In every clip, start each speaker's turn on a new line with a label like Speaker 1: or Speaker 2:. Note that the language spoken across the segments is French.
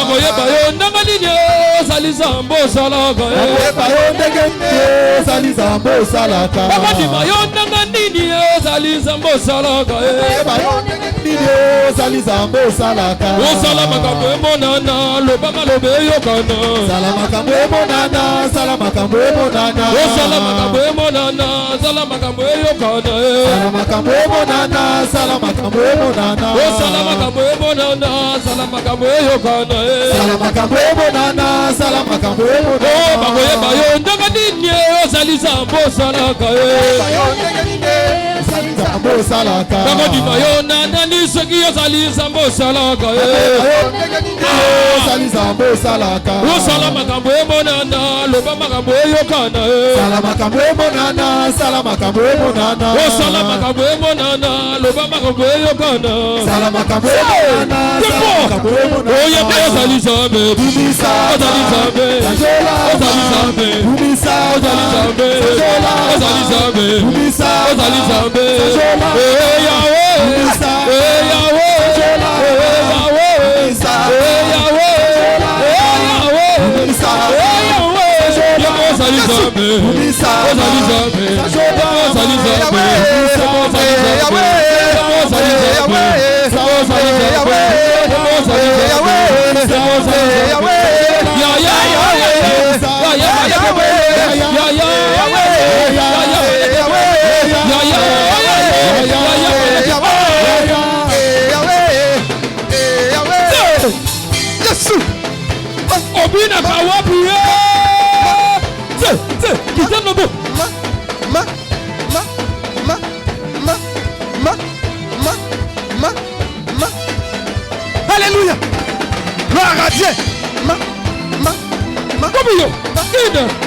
Speaker 1: Baboye bayo nangalinye salizambo salaka.
Speaker 2: Bayo ndenge salizambo salaka.
Speaker 1: Babadi bayo nangalinye salizambo salaka.
Speaker 2: Bayo ndenge salizambo salaka.
Speaker 1: O salama kamwe monana loba malobe yokana.
Speaker 2: Salama kamwe monana, salama kamwe monana.
Speaker 1: O salama kamwe monana, salama kamwe yokana.
Speaker 2: Salama kamwe monana, salama kamwe monana.
Speaker 1: O salama kamwe monana, salama kamwe yokana.
Speaker 2: Salama kamwe monana, salama kamwe monana.
Speaker 1: O baboye bayo nangalinye salizambo salaka.
Speaker 2: Bayo ndenge salizambo salaka.
Speaker 1: Babadi bayo nanani segi salizambo salaka.
Speaker 2: Bayo ndenge salizambo salaka.
Speaker 1: O salama kamwe monana loba makamwe yokana.
Speaker 2: Salama kamwe monana, salama kamwe monana.
Speaker 1: O salama kamwe monana loba makamwe yokana.
Speaker 2: Salama kamwe monana, salama kamwe monana.
Speaker 1: O ya bayo salizambe
Speaker 2: Bumisa,
Speaker 1: salizambe salizambe
Speaker 2: Bumisa,
Speaker 1: salizambe salizambe
Speaker 2: Bumisa,
Speaker 1: salizambe Yahweh
Speaker 2: Bumisa,
Speaker 1: Yahweh Yahweh
Speaker 2: Bumisa,
Speaker 1: Yahweh
Speaker 2: Bumisa,
Speaker 1: salizambe
Speaker 2: Bumisa,
Speaker 1: salizambe Obina kawapi kitendo bo
Speaker 2: Alléluia. Gloire à Dieu.
Speaker 1: Comme yo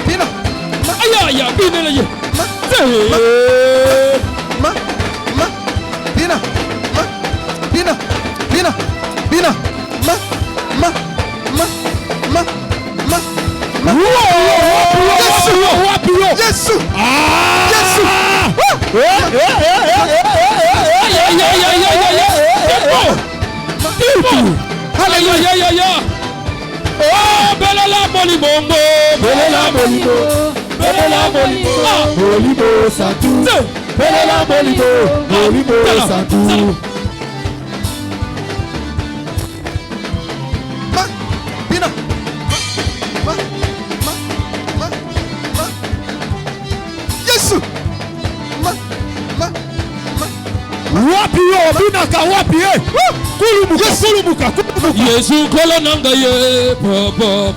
Speaker 2: Bina.
Speaker 1: Aya bina le
Speaker 2: Jésus.
Speaker 1: Alléluia. Oh, belela molibongo, belela molimo, belela molimo,
Speaker 2: Molimo santu. Belela molimo, molimo santu. Kulumuka.
Speaker 1: Yesu kola nanga ye papa.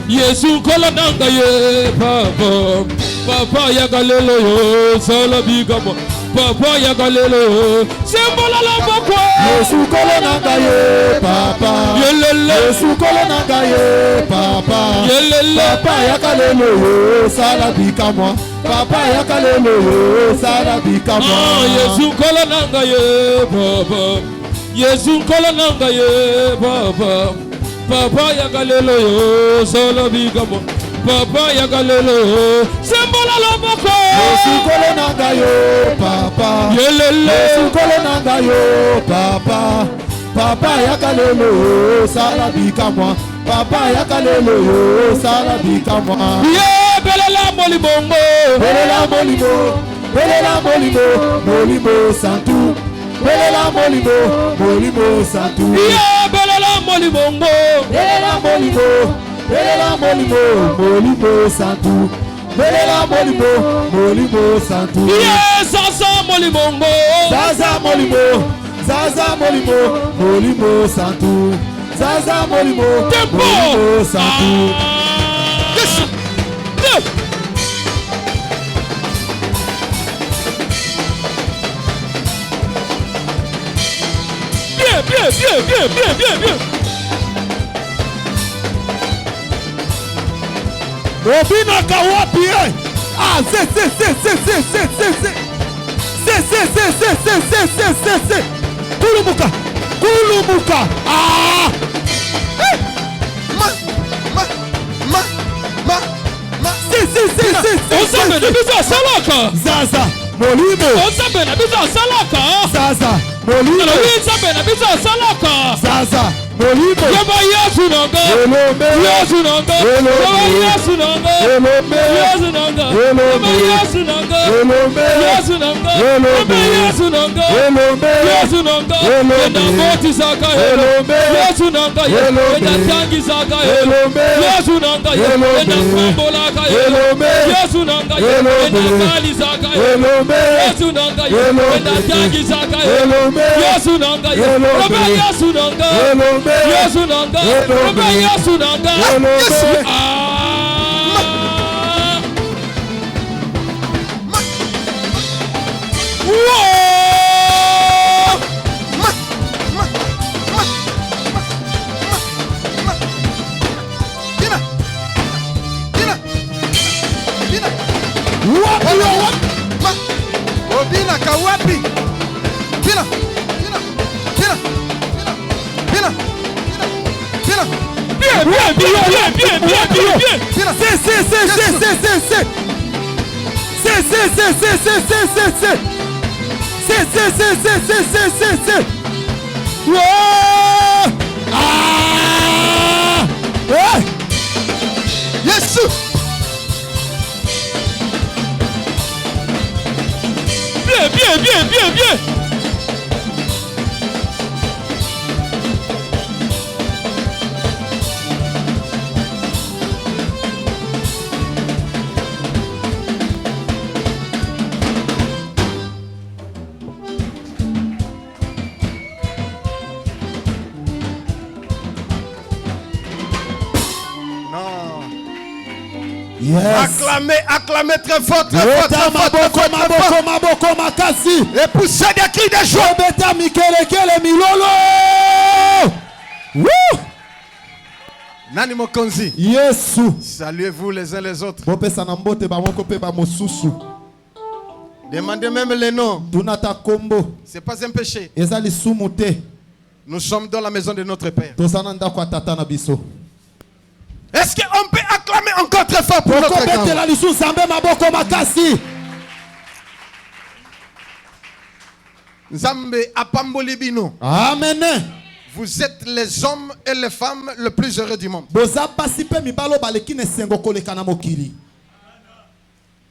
Speaker 1: Yesu kola nanga ye papa. Papa ya galelo yo sala bigamo. Papa ya galelo yo sembola la bokwa.
Speaker 2: Yesu kola nanga ye papa.
Speaker 1: Yelele.
Speaker 2: Yesu kola nanga ye papa.
Speaker 1: Yelele.
Speaker 2: Papa ya galelo yo sala bigamo. Papa ya galelo yo sala bigamo.
Speaker 1: Yesu kola nanga ye papa. Yesu kola nanga ye papa. Papa ya galelo yo sala bigamo. Papa ya galelo yo sembola la bokwa.
Speaker 2: Yesu kola nanga yo papa.
Speaker 1: Yelele.
Speaker 2: Yesu kola nanga yo papa. Papa ya galelo yo sala bigamo. Papa ya galelo yo sala bigamo.
Speaker 1: Yeah, belela molibongo.
Speaker 2: Belela molimo, belela molimo, molimo santu. Belela molimo, molimo santu.
Speaker 1: Yeah, belela molibongo.
Speaker 2: Belela molimo, belela molimo, molimo santu. Belela molimo, molimo santu.
Speaker 1: Yeah, sasa molibongo.
Speaker 2: Zaza molimo, molimo santu. Zaza molimo, molimo santu.
Speaker 1: Yes. Bien.
Speaker 2: Obina kawapi Ah, c'est. Kulumuka. Ah.
Speaker 1: Osabe na biza salaka.
Speaker 2: Zaza molimo.
Speaker 1: Osabe na biza salaka.
Speaker 2: Zaza molimo.
Speaker 1: Osabe na biza salaka.
Speaker 2: Zaza Molimo.
Speaker 1: Yaba Yesu nanga.
Speaker 2: Elombe.
Speaker 1: Yesu nanga.
Speaker 2: Elombe.
Speaker 1: Yaba Yesu nanga.
Speaker 2: Elombe.
Speaker 1: Yesu nanga.
Speaker 2: Elombe.
Speaker 1: Yaba Yesu nanga.
Speaker 2: Elombe.
Speaker 1: Yesu nanga.
Speaker 2: Elombe.
Speaker 1: Yaba Yesu nanga.
Speaker 2: Elombe.
Speaker 1: Yesu nanga.
Speaker 2: Elombe.
Speaker 1: Enda moti saka
Speaker 2: Elombe.
Speaker 1: Yesu nanga.
Speaker 2: Elombe.
Speaker 1: Enda tangi saka
Speaker 2: Elombe.
Speaker 1: Yesu nanga.
Speaker 2: Elombe.
Speaker 1: Enda kwambola ka
Speaker 2: Elombe.
Speaker 1: Yesu nanga.
Speaker 2: Elombe.
Speaker 1: Enda kali saka
Speaker 2: Elombe.
Speaker 1: Yesu nanga.
Speaker 2: Elombe.
Speaker 1: Enda tangi saka
Speaker 2: Elombe.
Speaker 1: Yesu nanga.
Speaker 2: Elombe.
Speaker 1: Roba Yesu nanga.
Speaker 2: Elombe.
Speaker 1: Yesu nanga.
Speaker 2: Elombe.
Speaker 1: Roba Yesu nanga.
Speaker 2: Elombe.
Speaker 3: Obina kawapi? Pina.
Speaker 1: Bien.
Speaker 3: Yesu.
Speaker 1: Bien.
Speaker 2: Yes.
Speaker 3: Acclamez très fort, très
Speaker 2: Leta maboko,
Speaker 3: fort.
Speaker 2: maboko, makasi.
Speaker 3: Et poussez des cris de joie.
Speaker 2: Obeta mikelekele milolo. Woo!
Speaker 3: Nani mokonzi.
Speaker 2: Yesu.
Speaker 3: Saluez-vous les uns les autres.
Speaker 2: Bopesa na mbote ba moko pe ba mosusu.
Speaker 3: Demandez même les noms.
Speaker 2: Tunata kombo.
Speaker 3: C'est pas un péché.
Speaker 2: Ezali sumute.
Speaker 3: Nous sommes dans la maison de notre Père.
Speaker 2: Tozana ndako ya tata na biso.
Speaker 3: Est-ce qu'on peut acclamer encore très fort pour notre grand?
Speaker 2: Okobetela lisu zambe maboko makasi.
Speaker 3: Nzambe apamboli bino.
Speaker 2: Amen.
Speaker 3: Vous êtes les hommes et les femmes les plus heureux du monde.
Speaker 2: Boza pasi pe mibalo baleki ne sengo koleka na mokili.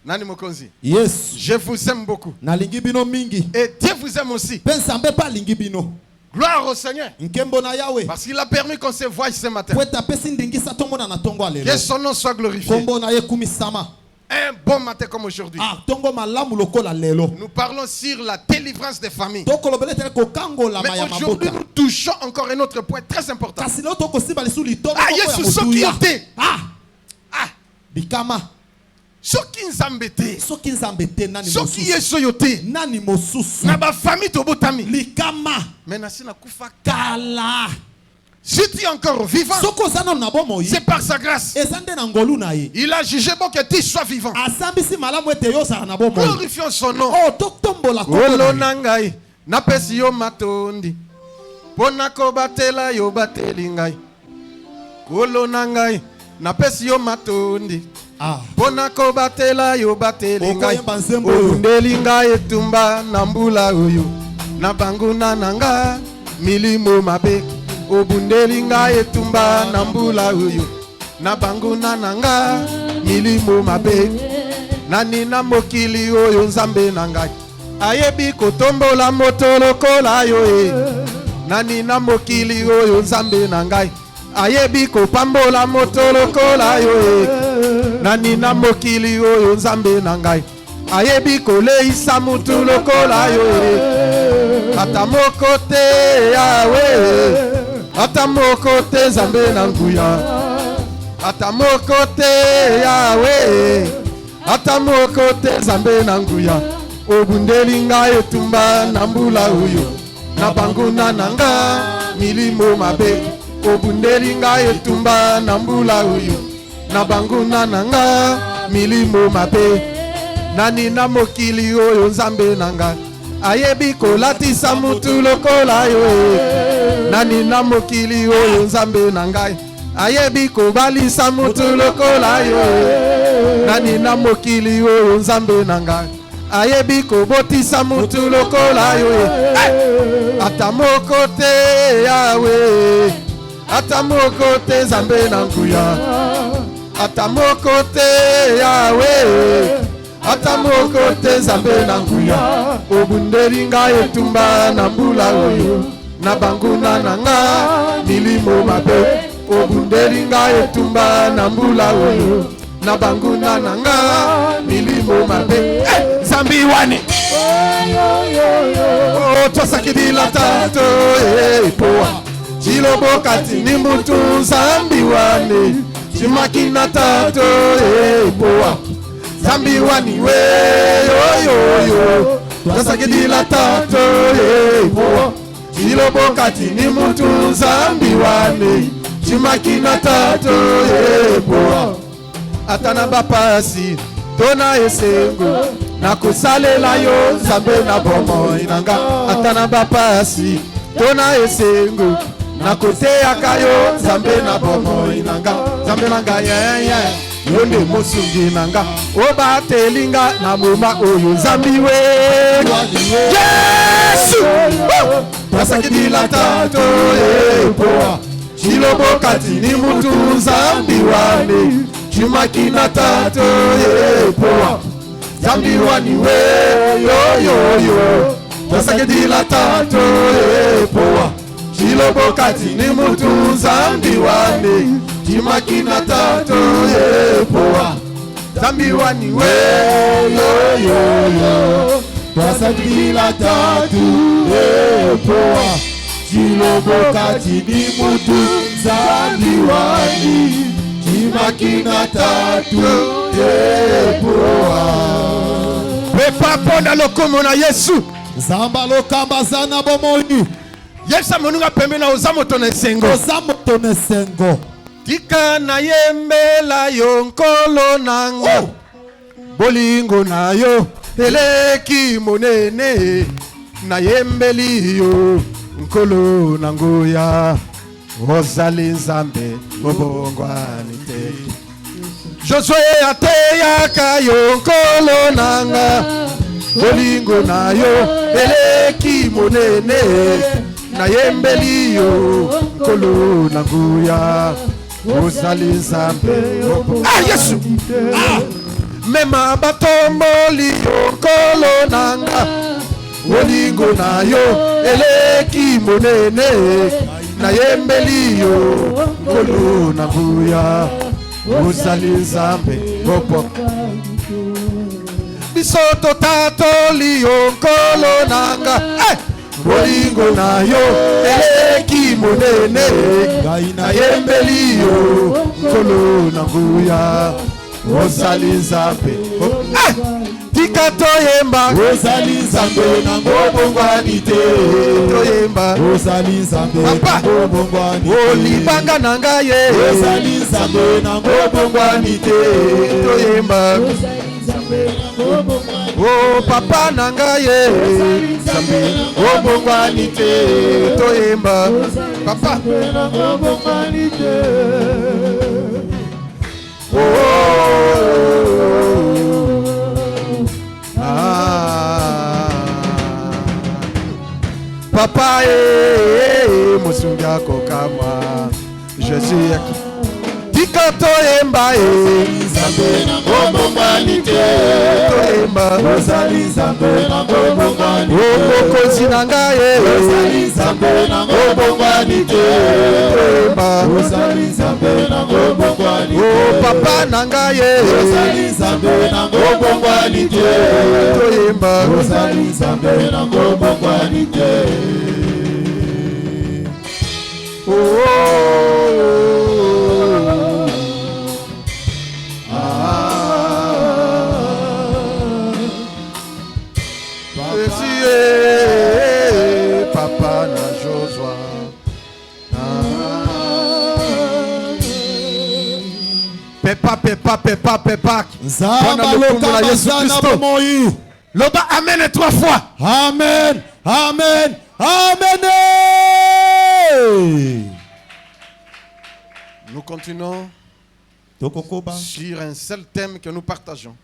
Speaker 3: Nani mokonzi.
Speaker 2: Yes.
Speaker 3: Je vous aime beaucoup.
Speaker 2: Nalingi bino mingi.
Speaker 3: Et Dieu vous aime aussi.
Speaker 2: Pe nzambe pa lingi bino.
Speaker 3: Gloire au Seigneur.
Speaker 2: Nkembo na Yahweh.
Speaker 3: Parce qu'il a permis qu'on se voie ce matin.
Speaker 2: Pweta pesi ndingisa tongo na tongo alelo.
Speaker 3: Que son nom soit glorifié.
Speaker 2: Kombo na ye kumisama.
Speaker 3: Un bon matin comme aujourd'hui.
Speaker 2: Ah, tongo malamu lokola lelo.
Speaker 3: Nous parlons sur la délivrance des familles.
Speaker 2: Toko lobele tele ko kango la
Speaker 3: Mais
Speaker 2: maya
Speaker 3: aujourd'hui,
Speaker 2: mabota.
Speaker 3: nous touchons encore un autre point très important.
Speaker 2: Kasi lo toko sibali su litongo
Speaker 3: Ah,
Speaker 2: toko ya
Speaker 3: Yesu soki
Speaker 2: motuya.
Speaker 3: yote.
Speaker 2: Ah, bikama.
Speaker 3: Soki nzambe te.
Speaker 2: Soki nzambe te nani
Speaker 3: Soki
Speaker 2: mosusu.
Speaker 3: yeso yote.
Speaker 2: Nani mosusu.
Speaker 3: Na ba famille tobotami.
Speaker 2: Likama.
Speaker 3: Mais nasi na kufa.
Speaker 2: Kala.
Speaker 3: Si tu es encore vivant,
Speaker 2: Soko zana na bomo yi.
Speaker 3: c'est par sa grâce.
Speaker 2: Ezande na ngolu na ye.
Speaker 3: Il a jugé bon que tu sois vivant.
Speaker 2: Asambisi malamu ete yo sa na bomo yi.
Speaker 3: Glorifions son nom.
Speaker 2: Oh, tokombola
Speaker 3: Olo
Speaker 2: kombo.
Speaker 3: nangai. Napesi yo matondi. Pona ko batela yo bateli ngai. Olo nangai. Napesi yo matondi.
Speaker 2: Ah.
Speaker 3: Pona ko batela yo bateli ngai.
Speaker 2: Okoyemba nzembo.
Speaker 3: Obundeli ngai etumba na mbula oyo. Na banguna nanga milimo mabe. Obundeli ngai etumba na mbula oyo. Na banguna nanga milimo mabe. Nani na mokili oyo nzambe na ngai. Ayebi kotombola moto lokola yo e. Nani na mokili oyo nzambe na ngai. Ayebi kopambola moto lokola yo e. Nani na mokili oyo nzambe na ngai. Ayebi koleisa mutu lokola yo e. Ata moko te yawe. Ata moko te nzambe na nguya. Ata moko te yawe. Ata moko te nzambe na nguya. Obundeli ngai etumba na mbula oyo. Na banguna nanga milimo mabe. Obundeli ngai etumba na mbula oyo. Na banguna nanga milimo mabe. Nani na mokili oyo nzambe nanga. Ayebi kolatisa mutu lokola yo e. Nani na mokili oyo nzambe na ngai. Ayebi kobalisa mutu lokola yo e. Nani na mokili oyo nzambe na ngai. Ayebi kobotisa mutu lokola yo e. Ata moko te yawe. Atamoko te zambe na nguya. Atamoko te Yahweh. Atamoko te zambe na nguya. Obundeli nga etumba na mbula oyo. Na banguna nanga milimo mabe. Obundeli nga etumba na mbula oyo. Na banguna nanga milimo mabe. Zambi wani. Oh, tosakidila tato poa. Chilobo kati ni mutu zambi wani. Chimakina tato poa. Zambi wani we yo yo. Tosakidila tato poa. Chilobo kati ni mutu zambi wani. Chimakina tato poa. Atana bapasi tona esengo na kusalela yo zambe na bomo inanga. Atana bapasi tona esengo na koteaka yo zambe na bomo inanga. Zambe nanga ye yonde mosungi nanga oba telinga na moma oyo zambi we Yesu pasakidila tato poa. Chilobo kati ni mutu zambi wane. Chumakina tato poa. Zambi wani we yo. Tasakidila tato poa. Chilobo kati ni mutu zambi wane. Chumakina tato poa. Zambi wani we yo. Tasakidila tato poa. Chilobo kati ni mutu zambi wani. Chimakina tatu poa. Pepa ponda lokomo na Yesu.
Speaker 2: Zamba lokamba zana bomoi.
Speaker 3: Yesu amonunga pembe na ozamoto na sengo.
Speaker 2: Ozamoto na sengo.
Speaker 3: Tika na yembela yo nkolo nanga. Bolingo na yo eleki monene. Na yembeli yo nkolo nangoya. Ozali nzambe obongwani te. Josué ateyaka yo nkolo nanga. Bolingo na yo eleki monene. Na yembeli yo nkolo nanguya. Ozali nzambe obongwani. Yesu. Mema batomboli yo nkolo nanga. Bolingo na yo eleki monene. Na yembeli yo nkolo nanguya. Ozali nzambe opo. Bisoto tatoli yo nkolo nanga. Bolingo na yo eleki monene. Na yembeli yo nkolo nanguya. Ozali nzambe tika toyemba. Ozali nzambe na ngobongwani te. Toyemba. Ozali nzambe na ngobongwani te. Olibanga nanga ye. Ozali nzambe na ngobongwani te. Toyemba. Oh papa nanga ye. Nzambe ngobongwani te. Toyemba. Papa na ngobongwani te. Papa musunga kokama. Je suis aquí. Tikato emba Zambe na ngobongwani te. Toemba Ozali Zambe na ngobongwani te. Okozi nanga Ozali Zambe na ngobongwani te. Toemba Ozali Zambe na ngobongwani te. Oh papa nanga Ozali Zambe na ngobongwani te. Toemba Ozali Zambe na ngobongwani te. Papa na Joshua. Pepa.
Speaker 2: Zamba lokamba zana bomoi.
Speaker 3: Loba amen 3 fois.
Speaker 2: Amen.
Speaker 3: Nous continuons sur un seul thème que nous partageons.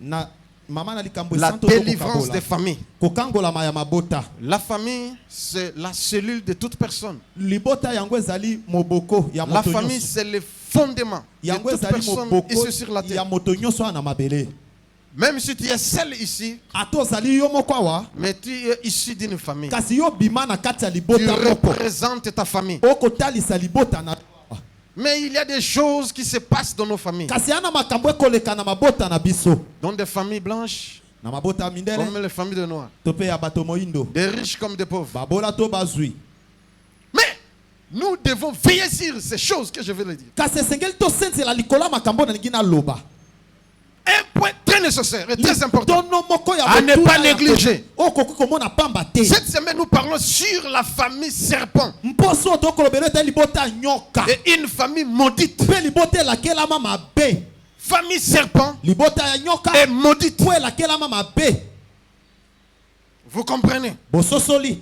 Speaker 3: La délivrance des familles.
Speaker 2: kokangola maya mabota.
Speaker 3: La famille, c'est la cellule de toute personne.
Speaker 2: Libota yango ezali moboko ya
Speaker 3: La
Speaker 2: moto
Speaker 3: famille,
Speaker 2: nyonso.
Speaker 3: c'est le fondement de
Speaker 2: Yango
Speaker 3: toute
Speaker 2: ezali
Speaker 3: personne
Speaker 2: moboko
Speaker 3: ici sur la
Speaker 2: ya
Speaker 3: terre.
Speaker 2: moto nyonso wana mabele.
Speaker 3: Même si tu es seul ici,
Speaker 2: Ata ozali yo moko awa,
Speaker 3: mais tu es issu d'une famille.
Speaker 2: kasi yo bima na kati ya
Speaker 3: Tu
Speaker 2: libota moko.
Speaker 3: représentes ta famille.
Speaker 2: Okotalisa libota na.
Speaker 3: Mais il y a des choses qui se passent dans nos familles.
Speaker 2: Kasi ana makambo ekoleka na mabota na biso.
Speaker 3: Dans des familles blanches,
Speaker 2: Na mabota mindele,
Speaker 3: comme les familles de Noirs.
Speaker 2: to pe ya bato moindo.
Speaker 3: Des riches comme des pauvres.
Speaker 2: Babola to bazui.
Speaker 3: Mais nous devons veiller sur ces choses que je vais le dire.
Speaker 2: Kasi esengeli to sensela likola makambo na ngina loba.
Speaker 3: Un point très nécessaire et très important
Speaker 2: Tono moko ya
Speaker 3: à ne
Speaker 2: motuna
Speaker 3: pas
Speaker 2: ya
Speaker 3: négliger.
Speaker 2: ko- Okoki komona pamba te.
Speaker 3: Cette semaine, nous parlons sur la famille serpent
Speaker 2: Mposo to kolobelo ete libota nyoka.
Speaker 3: et une famille maudite.
Speaker 2: Pe libota elakelama mabe.
Speaker 3: Famille serpent
Speaker 2: Libota ya nyoka.
Speaker 3: est maudite.
Speaker 2: Po elakelama mabe.
Speaker 3: Vous comprenez?
Speaker 2: Bososoli.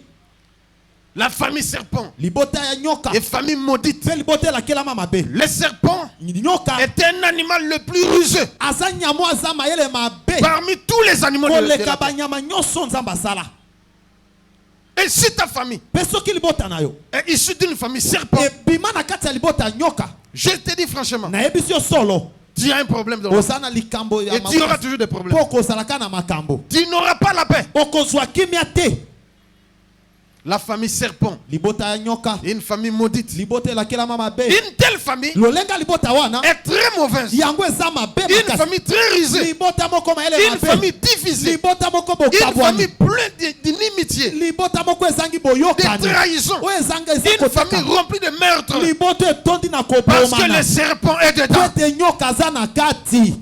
Speaker 3: La famille serpent
Speaker 2: Libota ya nyoka.
Speaker 3: et famille maudite.
Speaker 2: Pe libota elakelama mabe.
Speaker 3: Le serpent
Speaker 2: Nyoka.
Speaker 3: est un animal le plus rusé
Speaker 2: Aza nyamo aza mayele mabe.
Speaker 3: parmi tous les animaux de la
Speaker 2: Koleka
Speaker 3: terre.
Speaker 2: banyama nyonso nzamba sala.
Speaker 3: Et si ta famille
Speaker 2: Pe soki libota na yo.
Speaker 3: est issue d'une famille serpent,
Speaker 2: E bima na kati ya libota nyoka.
Speaker 3: je te dis franchement,
Speaker 2: Na yebisi yo solo.
Speaker 3: tu as un problème de la
Speaker 2: Osana likambo ya
Speaker 3: et tu auras toujours des problèmes.
Speaker 2: Po kozalaka na makambo.
Speaker 3: Tu n'auras pas la paix.
Speaker 2: Okozwa kimia te.
Speaker 3: La famille serpent,
Speaker 2: Libota ya nyoka.
Speaker 3: une famille maudite.
Speaker 2: Libota elakelama mabe.
Speaker 3: Une telle famille
Speaker 2: Lolenga libota wana.
Speaker 3: est très mauvaise.
Speaker 2: Yango eza mabe
Speaker 3: Une
Speaker 2: makasi.
Speaker 3: famille très risée.
Speaker 2: Libota moko mayele
Speaker 3: Une
Speaker 2: mabe.
Speaker 3: famille divisée.
Speaker 2: Libota moko
Speaker 3: Une
Speaker 2: bokabwani.
Speaker 3: famille pleine d'inimitié,
Speaker 2: Libota moko ezangi
Speaker 3: de
Speaker 2: boyokani.
Speaker 3: trahison.
Speaker 2: O ezanga eza
Speaker 3: Une famille
Speaker 2: koteka.
Speaker 3: remplie de meurtres.
Speaker 2: Libota etondi na
Speaker 3: Parce que
Speaker 2: kobomana.
Speaker 3: le serpent est
Speaker 2: Po
Speaker 3: dedans.
Speaker 2: ete nyoka aza na kati.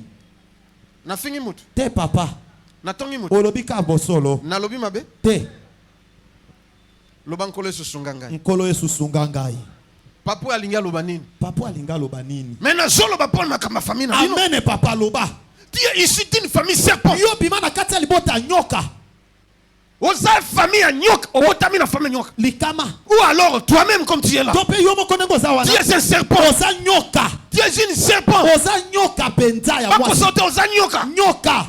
Speaker 3: Na fingi mutu.
Speaker 2: Te papa.
Speaker 3: Na tongi mutu.
Speaker 2: Olobi ka bosolo.
Speaker 3: Na lobi mabe.
Speaker 2: Te.
Speaker 3: Lobankole susunga ngai.
Speaker 2: Nkolo esusunga ngai.
Speaker 3: Papu alinga loba nini.
Speaker 2: Papa alinga loba nini?
Speaker 3: Mais na zolo ba pona kama famille na bino.
Speaker 2: Amen papa loba.
Speaker 3: Tu es issu d'une famille serpent.
Speaker 2: Yo bima na kati ya libota nyoka.
Speaker 3: Oza famille à nyoka. Otami na famille nyoka.
Speaker 2: Likama.
Speaker 3: Ou alors toi-même comme tu es là.
Speaker 2: Tope yo moko ndenge oza wana.
Speaker 3: Tu es un serpent.
Speaker 2: Oza nyoka.
Speaker 3: Tu es une serpent.
Speaker 2: Oza nyoka penza ya
Speaker 3: Pas
Speaker 2: mwasi.
Speaker 3: sauter aux nyoka.
Speaker 2: Nyoka.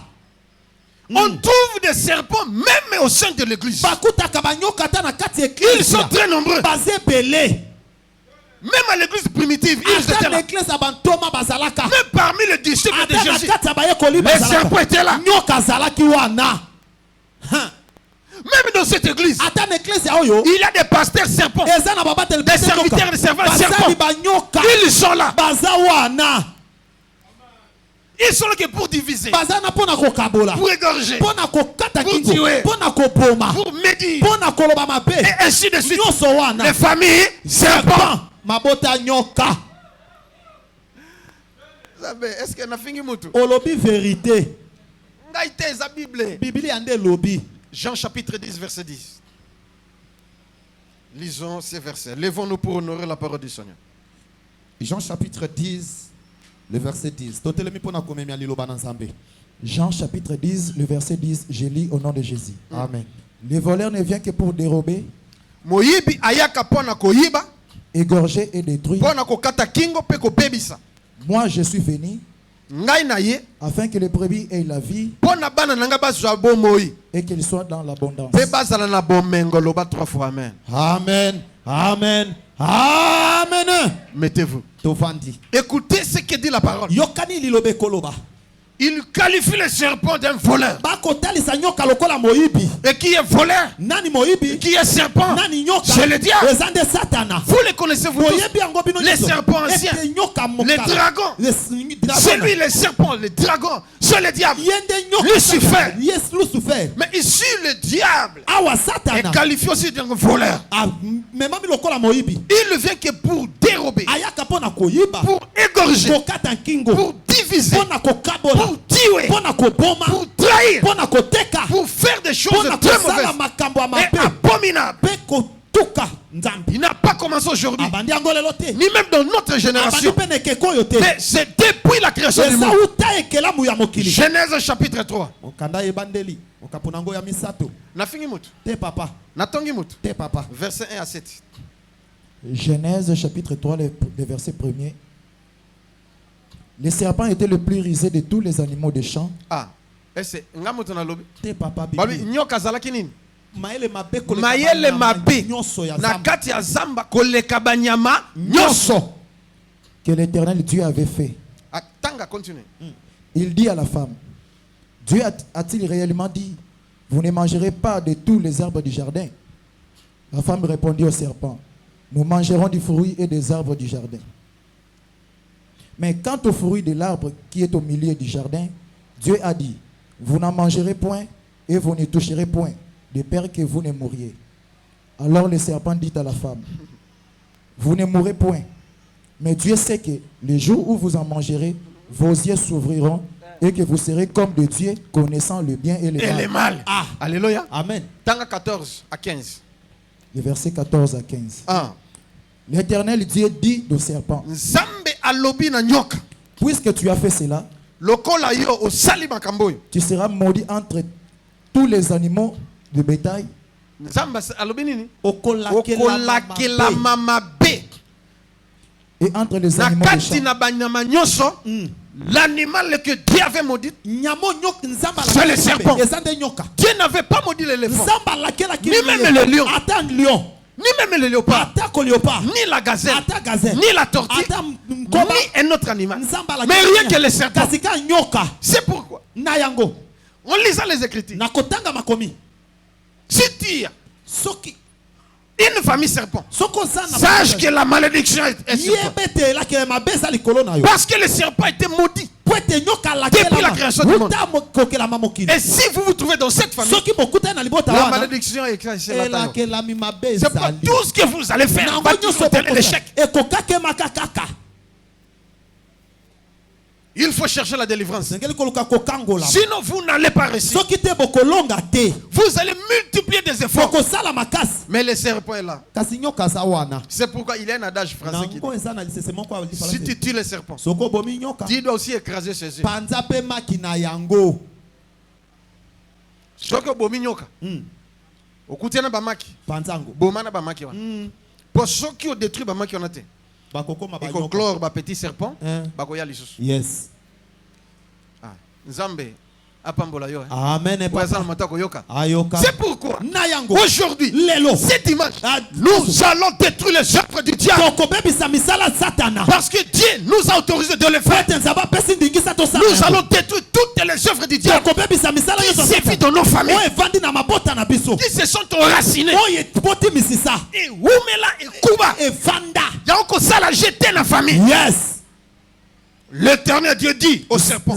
Speaker 3: On trouve des serpents même au sein de l'église.
Speaker 2: Bakutaka banyoka ata na kati ya
Speaker 3: Ils
Speaker 2: eglise.
Speaker 3: sont très nombreux.
Speaker 2: Baze belé.
Speaker 3: Même à l'église primitive, ils étaient
Speaker 2: Ata
Speaker 3: là.
Speaker 2: na eglise ya bantoma bazalaka.
Speaker 3: Même parmi les disciples de
Speaker 2: Ata na
Speaker 3: Jésus,
Speaker 2: kati ya bayekoli
Speaker 3: les
Speaker 2: bazalaka.
Speaker 3: serpents étaient là.
Speaker 2: Nyoka azalaki wana. Hein.
Speaker 3: Même dans cette église,
Speaker 2: Ata na eglise ya oyo.
Speaker 3: il y a des pasteurs serpents.
Speaker 2: Eza na babateli
Speaker 3: Des serviteurs, des servants
Speaker 2: Bazali
Speaker 3: serpents.
Speaker 2: banyoka.
Speaker 3: Ils sont là.
Speaker 2: Baza wana.
Speaker 3: Ils sont là que pour diviser,
Speaker 2: Baza na pona kokabola.
Speaker 3: pour égorger,
Speaker 2: Pona kokata
Speaker 3: Pour
Speaker 2: kingo.
Speaker 3: tuer.
Speaker 2: Pona koboma.
Speaker 3: pour médire.
Speaker 2: Pona koloba mabe.
Speaker 3: Et ainsi de suite.
Speaker 2: Nyonso wana.
Speaker 3: Les familles serpents.
Speaker 2: Mabota nyoka.
Speaker 3: Est-ce que na fingi mutu?
Speaker 2: Olobi vérité.
Speaker 3: Ngaite za Bible.
Speaker 2: Biblia ande lobi.
Speaker 3: Jean chapitre 10 verset 10. Lisons ces versets. Lèvons-nous pour honorer la parole du Seigneur.
Speaker 2: Jean chapitre 10, le verset 10. Totelemi pona komemia liloba na Nzambe.
Speaker 4: Jean chapitre 10, le verset 10, je lis au nom de Jésus. Amen. Le voleur ne vient que pour dérober,
Speaker 3: Moyibi ayaka pona koyiba,
Speaker 4: égorger et détruire.
Speaker 3: pona kokata kingo pe kopebisa.
Speaker 4: Moi, je suis venu
Speaker 3: Ngai na ye,
Speaker 4: afin que les brebis aient la vie
Speaker 3: pona bana nanga bazwa bomoi.
Speaker 4: et qu'ils soient dans l'abondance.
Speaker 3: Pe bazala na bomengo loba 3 fois amen.
Speaker 2: Amen. Amen. Amen.
Speaker 3: Mettez-vous.
Speaker 2: Tovandi.
Speaker 3: Écoutez ce que dit la parole.
Speaker 2: Yokani lilobe koloba.
Speaker 3: Il qualifie le serpent d'un voleur.
Speaker 2: Bako talisa nyoka lokola moyibi.
Speaker 3: Et qui est voleur?
Speaker 2: Nani moyibi?
Speaker 3: Qui est serpent?
Speaker 2: Nani nyoka?
Speaker 3: C'est le diable.
Speaker 2: Ezande satana.
Speaker 3: Vous les connaissez vous tous.
Speaker 2: Moyebi yango bino
Speaker 3: Les
Speaker 2: nyonso.
Speaker 3: serpents anciens.
Speaker 2: Ete nyoka
Speaker 3: Les
Speaker 2: mokala.
Speaker 3: dragons.
Speaker 2: dragons.
Speaker 3: C'est lui les serpents, les dragons. C'est le diable.
Speaker 2: Yende nyoka.
Speaker 3: Lucifer.
Speaker 2: Yes, Lucifer.
Speaker 3: Mais ici, le diable
Speaker 2: Awa
Speaker 3: est
Speaker 2: satana.
Speaker 3: qualifié aussi d'un voleur.
Speaker 2: Ah, mema mi lokola moyibi.
Speaker 3: Il ne vient que pour dérober,
Speaker 2: Ayaka pona koyiba.
Speaker 3: pour égorger,
Speaker 2: Kokata kingo.
Speaker 3: pour diviser,
Speaker 2: Pona kokabola.
Speaker 3: pour tuer,
Speaker 2: Pona koboma.
Speaker 3: pour trahir,
Speaker 2: Pona koteka.
Speaker 3: pour faire des choses
Speaker 2: Pona
Speaker 3: très
Speaker 2: kosala
Speaker 3: mauvaises
Speaker 2: makambo ya
Speaker 3: et
Speaker 2: mabe.
Speaker 3: abominables.
Speaker 2: Pe kotuka nzambe.
Speaker 3: Il n'a pas commencé aujourd'hui,
Speaker 2: Abandi yango lelo te.
Speaker 3: ni même dans notre
Speaker 2: Abandi
Speaker 3: génération.
Speaker 2: pene kekoyo te.
Speaker 3: Mais c'est depuis la création du
Speaker 2: Eza
Speaker 3: monde.
Speaker 2: uta ekelamu ya mokili.
Speaker 3: Genèse chapitre 3.
Speaker 2: Okanda ebandeli. Okapunango ya misato.
Speaker 3: Nafingi mutu.
Speaker 2: Te papa.
Speaker 3: Natongi mutu.
Speaker 2: Te papa.
Speaker 3: Verset 1 à 7.
Speaker 4: Genèse chapitre 3, le verset 1er. Le serpent était le plus rusé de tous les animaux des champs.
Speaker 3: Ah. Ese ngamoto na lobi.
Speaker 4: Te papa
Speaker 3: Babi
Speaker 4: bibi.
Speaker 3: nyoka zalaki nini?
Speaker 4: Mayele mabe koleka
Speaker 3: Mayele
Speaker 4: banyama
Speaker 3: mabe
Speaker 4: nyonso ya
Speaker 3: na
Speaker 4: zamba.
Speaker 3: kati ya zamba koleka banyama nyoso.
Speaker 4: Que l'Éternel Dieu avait fait.
Speaker 3: Tanga continue.
Speaker 4: Il dit à la femme, Dieu a-t-il réellement dit, vous ne mangerez pas de tous les arbres du jardin? La femme répondit au serpent, nous mangerons du fruit et des arbres du jardin. Mais quant au fruit de l'arbre qui est au milieu du jardin, Dieu a dit, vous n'en mangerez point et vous ne toucherez point, de peur que vous ne mouriez. Alors le serpent dit à la femme, vous ne mourrez point. Mais Dieu sait que le jour où vous en mangerez, vos yeux s'ouvriront et que vous serez comme de Dieu, connaissant le bien et le mal.
Speaker 3: Et le mal.
Speaker 4: Ah,
Speaker 3: Alléluia.
Speaker 4: Amen.
Speaker 3: Tanga 14 à 15.
Speaker 4: Le verset 14 à 15.
Speaker 3: Ah.
Speaker 4: L'Éternel Dieu dit au serpent,
Speaker 3: Nzambe alobi na nyoka.
Speaker 4: puisque tu as fait cela,
Speaker 3: Lokola yo osali makambo yo.
Speaker 4: tu seras maudit entre tous les animaux de bétail.
Speaker 3: Nzambe alobi nini?
Speaker 4: Okolakela
Speaker 3: Okolakela mama be.
Speaker 4: et entre les
Speaker 3: Na
Speaker 4: animaux de
Speaker 3: kati
Speaker 4: champ.
Speaker 3: na banyama nyonso, l'animal que Dieu avait maudit,
Speaker 4: C'est
Speaker 3: le serpent. Dieu n'avait pas maudit l'éléphant, ni même le lion, ni même le léopard, ni la gazelle, ni la tortue, ni un autre animal. Mais rien que le serpent. C'est pourquoi, en lisant les Écritures, si tu as une famille serpent, sache que la malédiction est sur toi. Parce que le serpent était maudit depuis la création du monde. Et si vous vous trouvez dans cette famille, la malédiction est cachée là-dedans. C'est pas tout ce que vous allez faire va vous l'échec. Il faut chercher la délivrance. Sinon, vous n'allez pas réussir. Vous allez multiplier des efforts. Mais le serpent est là. C'est pourquoi il y a un adage français qui dit, si tu tues le serpent, tu dois aussi écraser ses yeux. Soko bomi nyoka. Okutiana bamaki. Bomana bamaki wa. Pour ceux qui ont détruit bamaki on a été. Et qu'on clore ba petit serpent, bakoya lisusu.
Speaker 4: Yes.
Speaker 3: Ah, Nzambe apambola yo.
Speaker 4: Amen.
Speaker 3: C'est pourquoi aujourd'hui, c'est dimanche, nous allons détruire les œuvres du diable. Parce que Dieu nous a autorisé de le faire. Nous allons détruire toutes les œuvres du diable qui sévissent dans nos familles, qui se sont enracinés. Et Oumela et Kuba, il y a encore ça à jeter la famille.
Speaker 4: Yes.
Speaker 3: L'Éternel Dieu dit au serpent,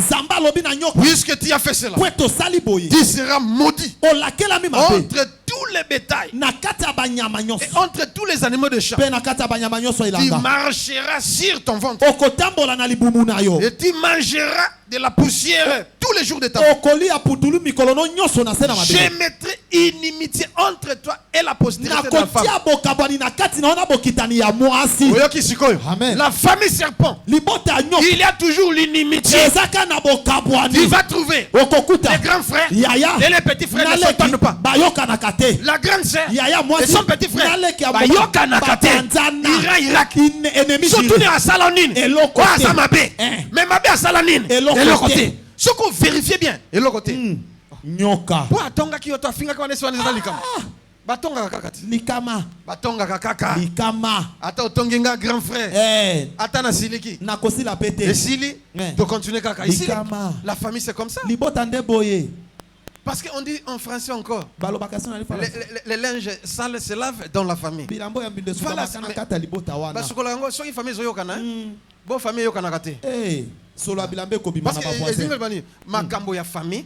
Speaker 3: puisque tu as fait cela, tu seras maudit entre tous les bétails et entre tous les animaux de champ. Tu marcheras sur ton ventre et tu mangeras de la poussière tous les jours de ta vie. Je mettrai inimitié entre toi et la postérité de la femme.
Speaker 4: Amen.
Speaker 3: La famille serpent, il y a toujours l'inimitié. Tu vas trouver les grands frères et les petits frères ne s'entendent pas. La grande sœur et son petit frère Irak. Surtout à Salanine. Mais Mabé à Salanine. Et l'autre côté. Ce qu'on vérifie bien. Et l'autre côté.
Speaker 4: Nyoka.
Speaker 3: Batonga kakati.
Speaker 4: Likama.
Speaker 3: Batonga kakaka.
Speaker 4: Likama.
Speaker 3: Ata otongenga grand frère. Ata na siliki.
Speaker 4: Nakosi la pété.
Speaker 3: Et sili. De continuer kaka. Ici, la famille c'est comme ça.
Speaker 4: Libotande boye.
Speaker 3: Parce qu'on dit en français encore, les linges sales se lavent dans la famille. Voilà, mais famille bon famille parce que makambo ya famille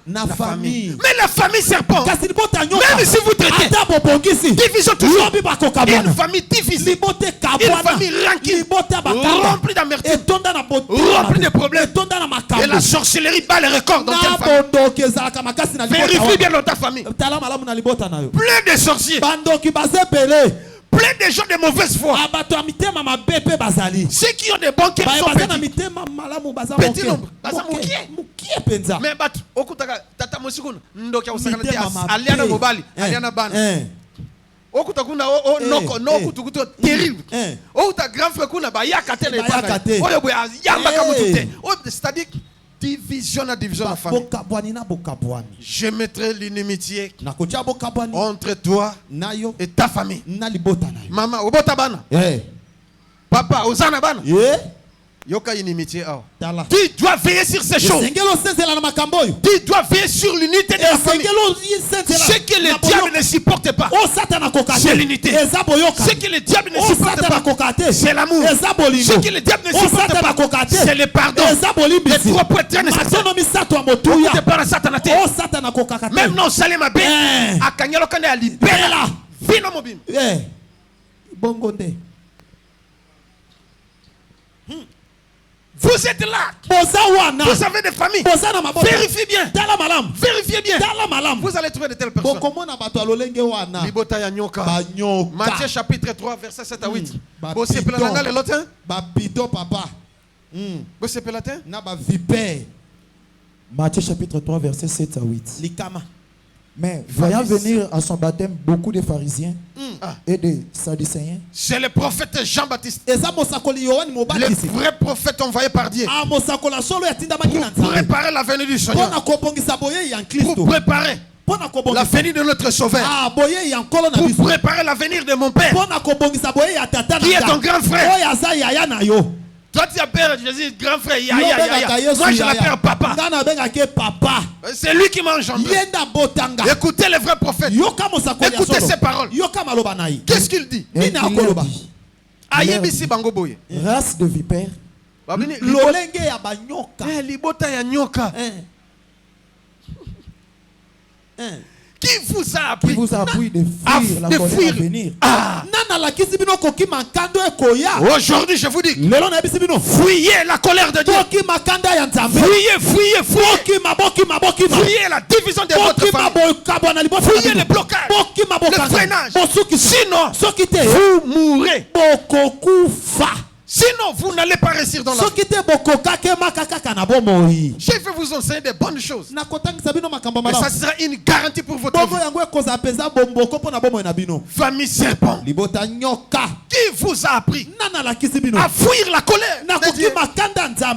Speaker 4: na famille.
Speaker 3: Mais la famille serpent, même si vous traitez division toujours, une famille difficile, une famille ranquine, remplie d'amertume, remplie de problèmes, et la sorcellerie bat les records dans quelle famille. Vérifie bien dans ta famille. Plein de sorciers, plein de gens de mauvaise foi. Ceux qui ont des bons cœurs sont petits. Petit nombre. Mais bat okutaka tata mosikuna ndoka usakana tia aliana mobali aliana bana. Okutakuna no kutukuto terrible. Ta grand frère kuna ba yakate na bana. Oyo boya yamba kamutute. C'est-à-dire division na division la famille.
Speaker 2: bokabwani na bokabwani.
Speaker 3: Je mettrai l'inimitié
Speaker 2: Nakotia bokabwani
Speaker 3: entre toi
Speaker 2: nayo
Speaker 3: et ta famille.
Speaker 2: na libota nayo.
Speaker 3: Maman, obota bana. Papa, ozana bana. Yoka inimitié.
Speaker 2: Tala.
Speaker 3: Tu dois veiller sur ces choses.
Speaker 2: Esengelo senzela na makambo oyo.
Speaker 3: Tu dois veiller sur l'unité de la famille.
Speaker 2: Esengelo senzela.
Speaker 3: Ce que le diable ne supporte pas,
Speaker 2: O satana kokate.
Speaker 3: c'est l'unité.
Speaker 2: Eza boyoka.
Speaker 3: Ce que le diable ne
Speaker 2: O
Speaker 3: supporte
Speaker 2: satana
Speaker 3: pas,
Speaker 2: kokate.
Speaker 3: c'est l'amour.
Speaker 2: Eza bolingo.
Speaker 3: Ce que le diable ne
Speaker 2: O
Speaker 3: supporte
Speaker 2: satana
Speaker 3: pas,
Speaker 2: kokate.
Speaker 3: c'est le pardon.
Speaker 2: Eza bolimbisi.
Speaker 3: Les trois poitrines nécessaires.
Speaker 2: Masono misato ya motuya.
Speaker 3: Te para satana te.
Speaker 2: O satana kokakate.
Speaker 3: Même non salema be. Akanyalo kande ya libela. Vino mobim.
Speaker 2: Bongo nde.
Speaker 3: Vous êtes là. Vous avez des familles. Vérifiez bien. Vérifiez bien. Vous allez trouver de telles personnes. Libota ya nyoka. Matthieu chapitre 3 verset 7 à 8. Vous savez le latin?
Speaker 2: Bapito papa.
Speaker 3: Vous savez le latin?
Speaker 2: Na ba vipère.
Speaker 4: Matthieu chapitre 3 verset 7 à 8.
Speaker 2: Likama.
Speaker 4: Mais voyant venir à son baptême beaucoup de pharisiens et de sadducéens,
Speaker 3: c'est le prophète Jean-Baptiste.
Speaker 2: Le
Speaker 3: vrai prophète envoyé par Dieu. Pour préparer la venue du Seigneur. Pour préparer la venue de notre Sauveur. Pour préparer l'avenir de mon Père, qui est ton grand frère. Toi tu appelles Jésus grand frère. Moi je l'appelle papa. C'est lui qui m'a engendré. Écoutez le vrai prophète. Écoutez ses paroles. Qu'est-ce qu'il dit?
Speaker 4: Race de vipères.
Speaker 3: Libota ya nyoka. Qui vous a appris
Speaker 4: de fuir la colère à venir?
Speaker 3: Aujourd'hui, je vous dis, fuyez la colère de Dieu. Fuyez. Fuyez la division de votre famille. Fuyez le blocage, le freinage. Sinon, vous mourrez. Sinon, vous n'allez pas réussir dans la vie. Je vais vous enseigner des bonnes choses. Et ça sera une garantie pour votre vie. Famille serpent. Qui vous a appris à fuir la colère de Dieu?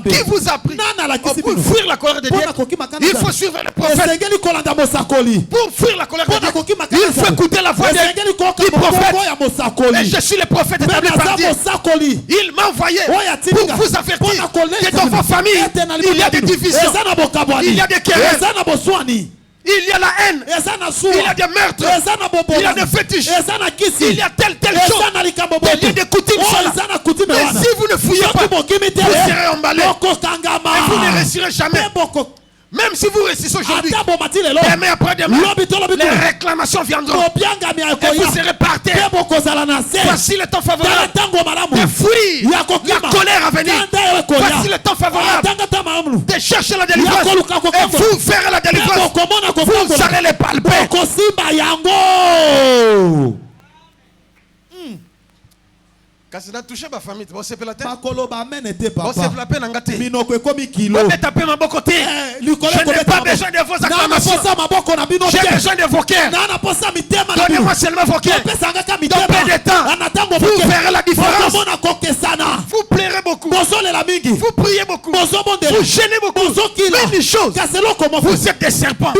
Speaker 3: Qui vous a appris à fuir la colère de Dieu? Il faut suivre le prophète. Pour fuir la colère de Dieu, il faut écouter la voix du prophète. Et je suis le prophète établi par Dieu. Il m'a envoyé pour vous avertir que dans vos familles, il y a des divisions, il y a des querelles, il y a la haine, il y a des meurtres, il y a des fétiches, il y a telle chose, des liens de coutumes sont là. Mais si vous ne fouillez pas, vous serez emballé et vous ne réussirez jamais. Même si vous réussissez aujourd'hui, demain après-demain, les réclamations viendront. Et vous serez par terre. Voici le temps favorable de fuir la colère à venir. Voici le temps favorable de chercher la délivrance. Et vous ferez la délivrance. Vous allez les palper. Quand c'est touché ma famille, vous savez la tête. Vous savez la peine en gâté. Vous ne tapez ma côté. Je n'ai pas besoin de vos acclamations. J'ai besoin de vos cœurs. Donnez-moi seulement vos cœurs. Dans peu de temps, vous verrez la différence. Vous plairez beaucoup. Vous priez beaucoup. Vous gênez beaucoup. Mais une chose, vous êtes des serpents.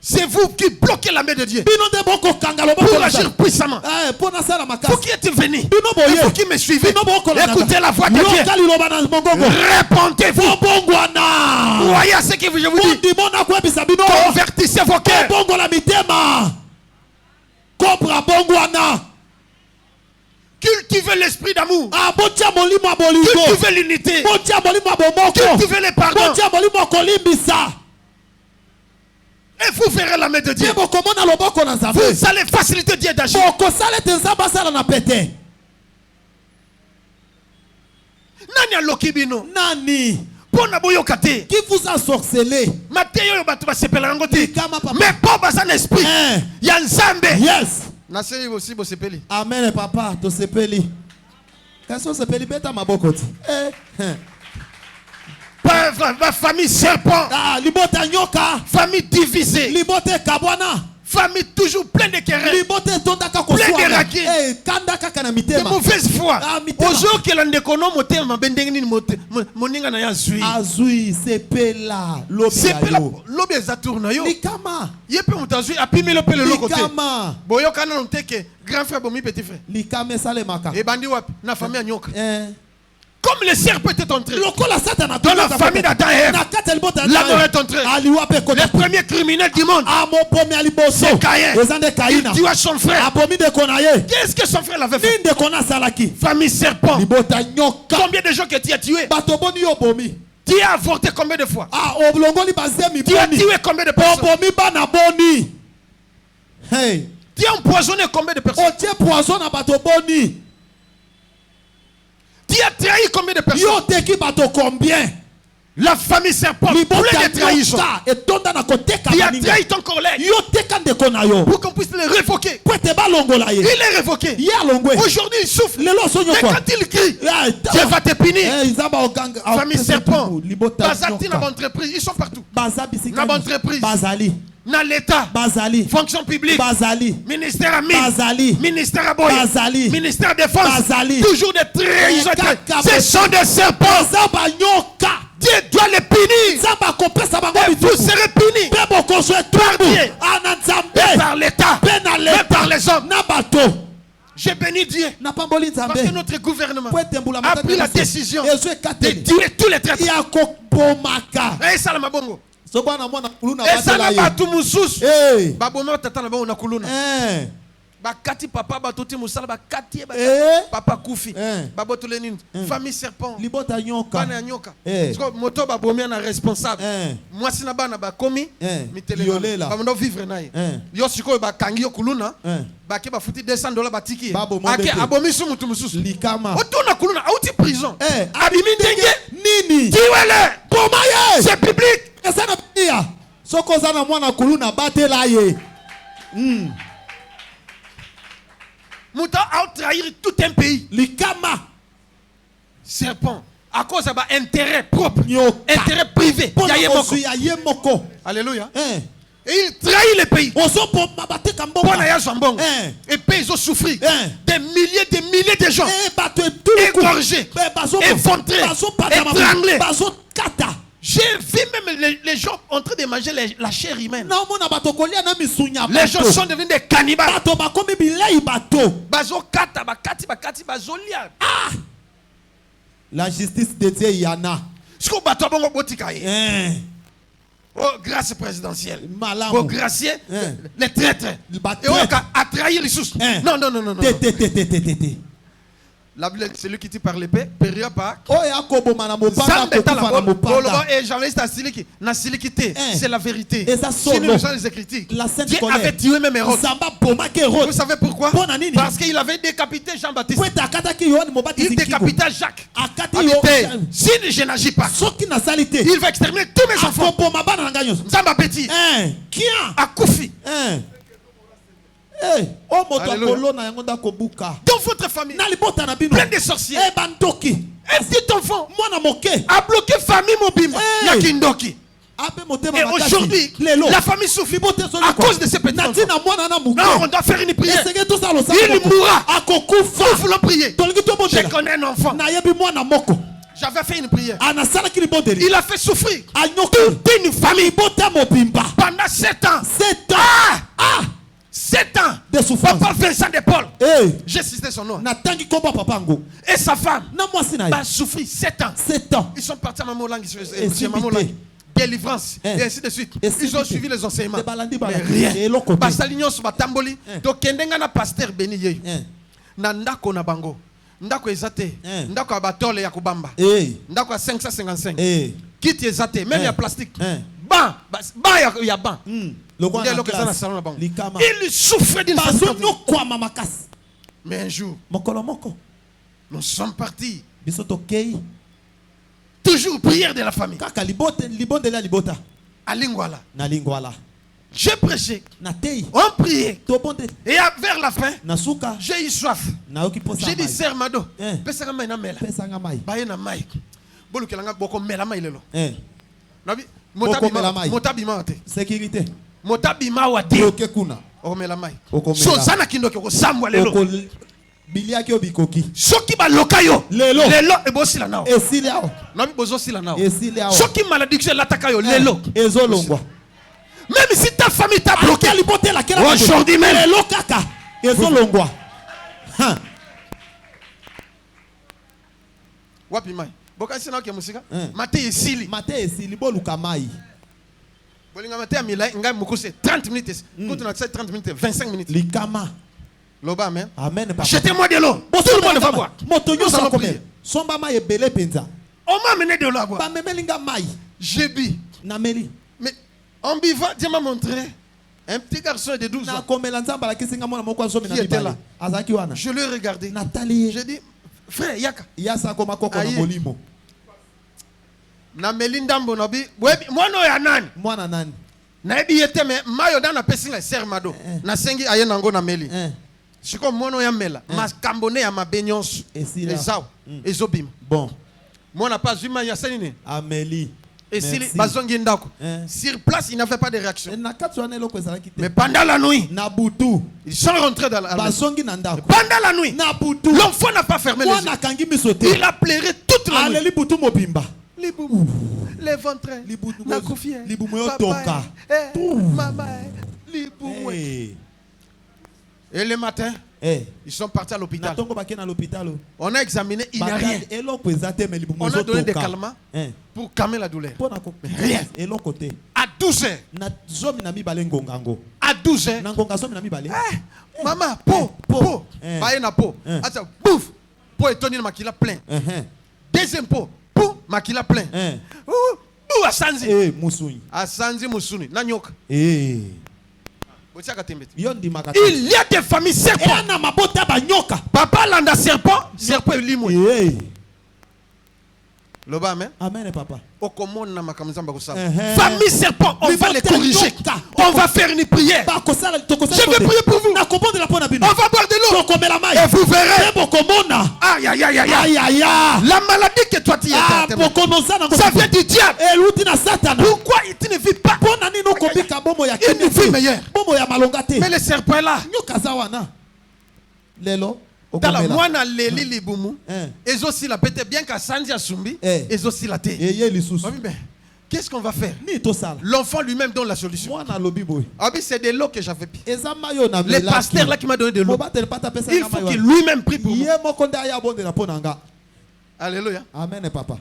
Speaker 3: C'est vous qui bloquez la main de Dieu pour agir puissamment. Pour qui êtes venu? Et pour qui me suivez? Écoutez la voix de Dieu. Répondez-vous. Croyez à ce que je vous dis. Convertissez vos cœurs. Cultivez l'esprit d'amour. Cultivez l'unité. Cultivez le pardon. Et vous verrez la main de Dieu. Vous allez faciliter Dieu d'agir. Nani alokibino?
Speaker 2: Nani?
Speaker 3: Qui
Speaker 2: vous a sorcelé?
Speaker 3: Mais pas dans un esprit. Il y a un Zambé.
Speaker 2: Yes. Amen papa, to sepeli. Kaso sepeli beta mabokoti.
Speaker 3: Ma famille serpent.
Speaker 2: Libota nyoka.
Speaker 3: Famille divisée.
Speaker 2: Libote kabwana.
Speaker 3: Famille toujours pleine de querelles. Plein de raquets. De mauvaise foi. Aujourd'hui, que l'on déconne motel ma bendengni moninga na ya zui.
Speaker 2: Azui c'est là
Speaker 3: C'est là l'obé za tourna yo.
Speaker 2: Likama.
Speaker 3: Yepe mutazui apimi le pele le côté.
Speaker 2: Likama.
Speaker 3: Boyo kana non teke grand frère bomi petit frère.
Speaker 2: Likame salemaka.
Speaker 3: Et bandi wapi na famille nyoka. Comme le serpent était entré dans
Speaker 2: la
Speaker 3: la famille d'Adam et Ève, l'amour est entré. Les premiers criminels du monde, c'est Caïn. Il tua son frère. Qu'est-ce que son frère avait fait? Famille serpent. Combien de gens que tu as tués? Tu as avorté combien de fois? Tu as tué combien de personnes? Tu as empoisonné combien de personnes? Tu as trahi combien de personnes?
Speaker 2: Combien?
Speaker 3: La famille serpent, plein de trahison. Tu as trahi ton collègue pour qu'on puisse le révoquer. Il est révoqué. Aujourd'hui, il souffre. Mais quand il crie, Dieu va te punir. Famille serpent, Bazati dans l'entreprise, ils sont partout. Dans l'entreprise, dans l'État, fonction publique, ministère ami, ministère aboy, ministère défense, toujours des trahisons. Ce sont des serpents. Dieu doit les punir. Et vous serez punis par Dieu, et par l'État, et par les hommes. J'ai béni Dieu parce que notre gouvernement a pris la décision de tuer tous les traîtres. Et ça, la bongo. Et ça, la batou moussous. Baboma tatana ba onakuluna. Bakati papa batoti musala bakati papa kufi babotole nini famille serpent
Speaker 2: libota nyoka
Speaker 3: bana nyoka parce que moto babomia na responsable moi sina bana bakomi mitele ba ndo vivre naye yo siko bakangi yo kuluna bake bafuti $200 batiki ake abomi su mutu mususu
Speaker 2: likama
Speaker 3: otuna kuluna auti prison abimi ndenge
Speaker 2: nini
Speaker 3: tiwele
Speaker 2: bomaye
Speaker 3: c'est public
Speaker 2: esa na pia soko zana mwana kuluna batela ye
Speaker 3: Mouta a trahi tout un pays.
Speaker 2: Likama.
Speaker 3: Serpent. À cause de intérêt propre. Intérêt privé. Alléluia. Et il trahit le pays. Et puis ils ont souffert. Des milliers de gens. Égorgés. Effondrés. Étranglés. J'ai vu même les gens en train de manger la chair humaine. Les gens sont devenus des cannibales.
Speaker 2: La justice de Dieu y en a.
Speaker 3: Oh, grâce présidentielle. Oh, gracier, les traîtres. Et on a trahi les sous. Non. La Bible, c'est lui qui tire par l'épée, période par. C'est la vérité. Si nous lisons les Écritures, Dieu avait tué même Hérode. Vous savez pourquoi? Parce qu'il avait décapité Jean-Baptiste. Il décapita Jacques. Si je n'agis pas, il va exterminer tous mes enfants. Zamba petit. Akoufi. Dans votre famille, plein de sorciers. Un petit enfant a bloqué famille Mobimba. Yakindoki. Et aujourd'hui, la famille souffre à cause de ces petits enfants. Non, on doit faire une prière. Il mourra. Nous voulons prier. Je connais un enfant. J'avais fait une prière. Il a fait souffrir toute une famille pendant 7 ans. 7 ans
Speaker 2: de souffrance.
Speaker 3: Papa Vincent de Paul. J'ai cité son nom. Et sa femme a souffert 7 ans.
Speaker 2: 7 ans.
Speaker 3: Ils sont partis à Mamolang. Délivrance. Et ainsi de suite. Ils ont suivi les enseignements. Mais rien. Basalignon sur Batamboli. Donc, Kendenga na pasteur béni yeyu. Nandako na bango. Ndako ezate. Ndako abatole ya kubamba. Ndako a 555. Kiti ezate. Même ya plastique. Ban ya ban. Il souffrait d'une façon. Mais un jour, nous sommes partis. Toujours prière de la famille. À Lingwala. J'ai prêché. On priait. Et vers la fin, j'ai eu soif. J'ai dit, Sœur Mado,
Speaker 2: sécurité.
Speaker 3: motabima wate
Speaker 2: bloqué kuna.
Speaker 3: omela mai
Speaker 2: Okomela.
Speaker 3: so sana kindoki ko sambwa lelo
Speaker 2: Biliaki obikoki.
Speaker 3: soki ba lokayo
Speaker 2: Lelo.
Speaker 3: ebosila nao
Speaker 2: Esili ao.
Speaker 3: na bozo sila nao
Speaker 2: Esili ao.
Speaker 3: soki malédiction lataka yo lelo
Speaker 2: Ezolongwa.
Speaker 3: même si ta famille t'a bloqué aujourd'hui même
Speaker 2: Lelo kaka. Ezolongwa. Ha.
Speaker 3: wapi mai bokasi na ke musika mate esili
Speaker 2: Mate esili boluka mai.
Speaker 3: bolinga mate amila ngai mukuse 30 minutes quand on a 30 minutes 25 minutes
Speaker 2: Likama.
Speaker 3: loba amen
Speaker 2: Amen papa.
Speaker 3: jetez-moi de l'eau tout le monde va boire
Speaker 2: Motonyo
Speaker 3: Nous allons
Speaker 2: sa
Speaker 3: prier.
Speaker 2: komel. Somba mai ebele penza.
Speaker 3: on m'a amené de l'eau à boire
Speaker 2: Ba memelinga mai.
Speaker 3: j'ai bu
Speaker 2: Nameli.
Speaker 3: mais en buvant Dieu m'a montré un petit garçon de 12
Speaker 2: Na
Speaker 3: ans
Speaker 2: komela nzamba la kisinga mona moko asomi na
Speaker 3: Qui était
Speaker 2: mibale.
Speaker 3: là?
Speaker 2: Azaki wana.
Speaker 3: je l'ai regardé
Speaker 2: Nathalie.
Speaker 3: j'ai dit frère yaka
Speaker 2: Yasa koma koko na
Speaker 3: Aye.
Speaker 2: molimo.
Speaker 3: na melindambo na bi webi mwana ya nani
Speaker 2: Mwana nani?
Speaker 3: na ebi yete me mayo dana pesinga ser mado na sengi aye nango na meli siko mwana ya mela makambone ya mabenyonso
Speaker 2: Esila.
Speaker 3: ezao ezobima
Speaker 2: Bon.
Speaker 3: mwana pas zuma ya senine
Speaker 2: Amélie.
Speaker 3: et si
Speaker 2: Merci.
Speaker 3: bazongi ndako
Speaker 2: Hein.
Speaker 3: sur place il n'avait pas de réaction
Speaker 2: Na kati wana eloko ezalaki te.
Speaker 3: mais pendant la nuit
Speaker 2: Na butu.
Speaker 3: ils sont rentrés dans la maison.
Speaker 2: Basongi na ndako.
Speaker 3: Pendant la nuit
Speaker 2: Na butu.
Speaker 3: l'enfant n'a pas fermé les yeux
Speaker 2: Mwana kangi miso te.
Speaker 3: il a pleuré toute la nuit
Speaker 2: Aleli butu mobimba.
Speaker 3: les boubous les ventres
Speaker 2: Libumu-
Speaker 3: na kufie
Speaker 2: libumu yo
Speaker 3: papa,
Speaker 2: toka.
Speaker 3: maman les boubous
Speaker 2: Eh.
Speaker 3: et le matin
Speaker 2: Eh.
Speaker 3: ils sont partis à l'hôpital
Speaker 2: Natongo baki na l'hôpital.
Speaker 3: on a examiné il n'y a rien
Speaker 2: Eloko ezate me libumu
Speaker 3: on a
Speaker 2: zo
Speaker 3: donné des
Speaker 2: toka.
Speaker 3: calmants
Speaker 2: Eh.
Speaker 3: pour calmer la douleur
Speaker 2: Pona ko
Speaker 3: Rien.
Speaker 2: eloko te.
Speaker 3: à 12 heures
Speaker 2: Na zomi na mibale ngongango.
Speaker 3: à 12 heures
Speaker 2: Na ngonga zomi na mibale.
Speaker 3: maman po po baye na po ata bouf po etoni na makila plein deuxième po po makila plein ou asanzi
Speaker 2: Eh musuni.
Speaker 3: asanzi musuni na nyoka
Speaker 2: Eh.
Speaker 3: botiaka tembete
Speaker 2: Yo ndimaka.
Speaker 3: il y a des familles serpents
Speaker 2: na mabota ba nyoka.
Speaker 3: papa landa serpent serpent elimwe
Speaker 2: Eh.
Speaker 3: loba amen
Speaker 2: Amen papa.
Speaker 3: okomona makambo nzamba kosala
Speaker 2: Uh-huh.
Speaker 3: famille serpent on va les corriger on va faire une prière
Speaker 2: Ba kosala tokosala.
Speaker 3: Je vais prier pour vous.
Speaker 2: Na kombondi la pona bino.
Speaker 3: on va boire de l'eau
Speaker 2: Tokomela mai.
Speaker 3: et vous verrez
Speaker 2: Bokomona.
Speaker 3: aïe aïe aïe aïe
Speaker 2: Aïe aïe aïe.
Speaker 3: la maladie que toi tu
Speaker 2: Ah,
Speaker 3: as
Speaker 2: bokonoza na
Speaker 3: ça vient du diable
Speaker 2: eluti na satana.
Speaker 3: pourquoi tu ne vis pas
Speaker 2: Pona nini okobika bomo ya
Speaker 3: une vie meilleure
Speaker 2: bomo ya malonga te.
Speaker 3: mais le serpent est là
Speaker 2: Nyoka za wana. Lelo.
Speaker 3: tala
Speaker 2: okomela.
Speaker 3: mwana leli libumu
Speaker 2: Eh.
Speaker 3: ezosila pete bien qu'asanzi asumbi
Speaker 2: Eh.
Speaker 3: ezosila te
Speaker 2: Eye lisusu.
Speaker 3: Abi, mais qu'est-ce qu'on va faire
Speaker 2: Ni to sala.
Speaker 3: l'enfant lui-même donne la solution
Speaker 2: Mwana lobi boy.
Speaker 3: Abi, c'est de l'eau que j'avais pris
Speaker 2: Eza mayo na
Speaker 3: le
Speaker 2: melaki.
Speaker 3: pasteur là qui m'a donné de l'eau
Speaker 2: Mobate le pata pesa
Speaker 3: il
Speaker 2: na
Speaker 3: faut
Speaker 2: mayo.
Speaker 3: qu'il lui-même prie pour moi
Speaker 2: Ye moko nda ya bonde la pona nga.
Speaker 3: alléluia
Speaker 2: Amen papa.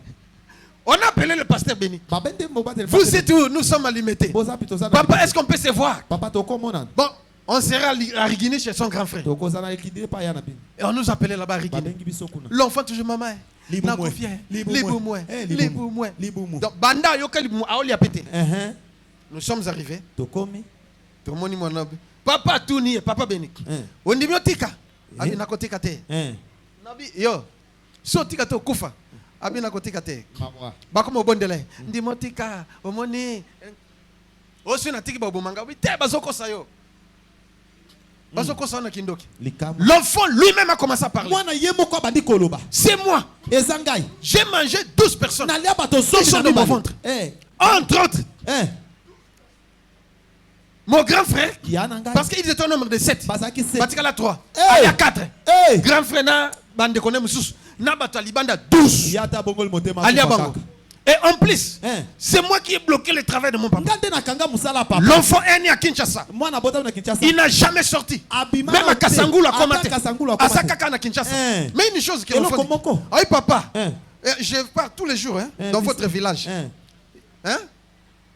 Speaker 3: on a appelé le pasteur béni
Speaker 2: Babende mobate le
Speaker 3: vous êtes où nous sommes alimentés
Speaker 2: Boza pito za.
Speaker 3: papa est-ce qu'on peut se voir
Speaker 2: Papa to komona.
Speaker 3: bon on sera à Rigini chez son grand frère
Speaker 2: To kozana ekidire pa ya na bin.
Speaker 3: et on nous appelait là-bas à Rigini
Speaker 2: Babengi biso kuna.
Speaker 3: l'enfant toujours maman
Speaker 2: Libumwe.
Speaker 3: nakufie
Speaker 2: Libumwe.
Speaker 3: libumwe
Speaker 2: Eh, libumwe.
Speaker 3: libumwe
Speaker 2: Libumwe.
Speaker 3: donc banda yoka libumwe aoli a pété nous sommes arrivés
Speaker 2: Tokomi.
Speaker 3: tomoni mwana papa tuni papa béni ondimi otika abi nakotika te nabi yo so tika te okufa abi nakotika te
Speaker 2: Mabwa.
Speaker 3: bakoma obondele ndimi otika omoni osi natiki babomanga obi te bazokosa yo bazokosa na kindoki
Speaker 2: Likama.
Speaker 3: l'enfant lui-même a commencé à parler
Speaker 2: Mwana ye moko abandi koloba.
Speaker 3: c'est moi
Speaker 2: Ezangai.
Speaker 3: j'ai mangé 12 personnes
Speaker 2: Na lia bato
Speaker 3: Ils sont
Speaker 2: zomi na
Speaker 3: dans mon
Speaker 2: mibale.
Speaker 3: ventre.
Speaker 2: Eh.
Speaker 3: entre autres mon grand frère
Speaker 2: Ya na ngai.
Speaker 3: parce qu'il était un nombre de 7
Speaker 2: Bazaki se.
Speaker 3: batikala 3
Speaker 2: Hey!
Speaker 3: aya 4
Speaker 2: Eh.
Speaker 3: grand frère na bandeko ne mosusu na bato ya libanda 12
Speaker 2: Yata bongol motema.
Speaker 3: alia bango et en plus
Speaker 2: Eh.
Speaker 3: c'est moi qui ai bloqué le travail de mon papa
Speaker 2: Ngande na kanga musala papa.
Speaker 3: l'enfant est né à Kinshasa
Speaker 2: Mwana bota na Kinshasa.
Speaker 3: il n'a jamais sorti
Speaker 2: Abima
Speaker 3: même à
Speaker 2: te.
Speaker 3: Kasangulu à
Speaker 2: Ata
Speaker 3: Komate
Speaker 2: Kasangulu à Komate.
Speaker 3: à Sakaka na Kinshasa
Speaker 2: Eh.
Speaker 3: mais une chose que
Speaker 2: Eloko
Speaker 3: l'enfant dit
Speaker 2: moko.
Speaker 3: ah oui papa
Speaker 2: Eh.
Speaker 3: je pars tous les jours dans
Speaker 2: bis-
Speaker 3: votre village
Speaker 2: Eh.
Speaker 3: hein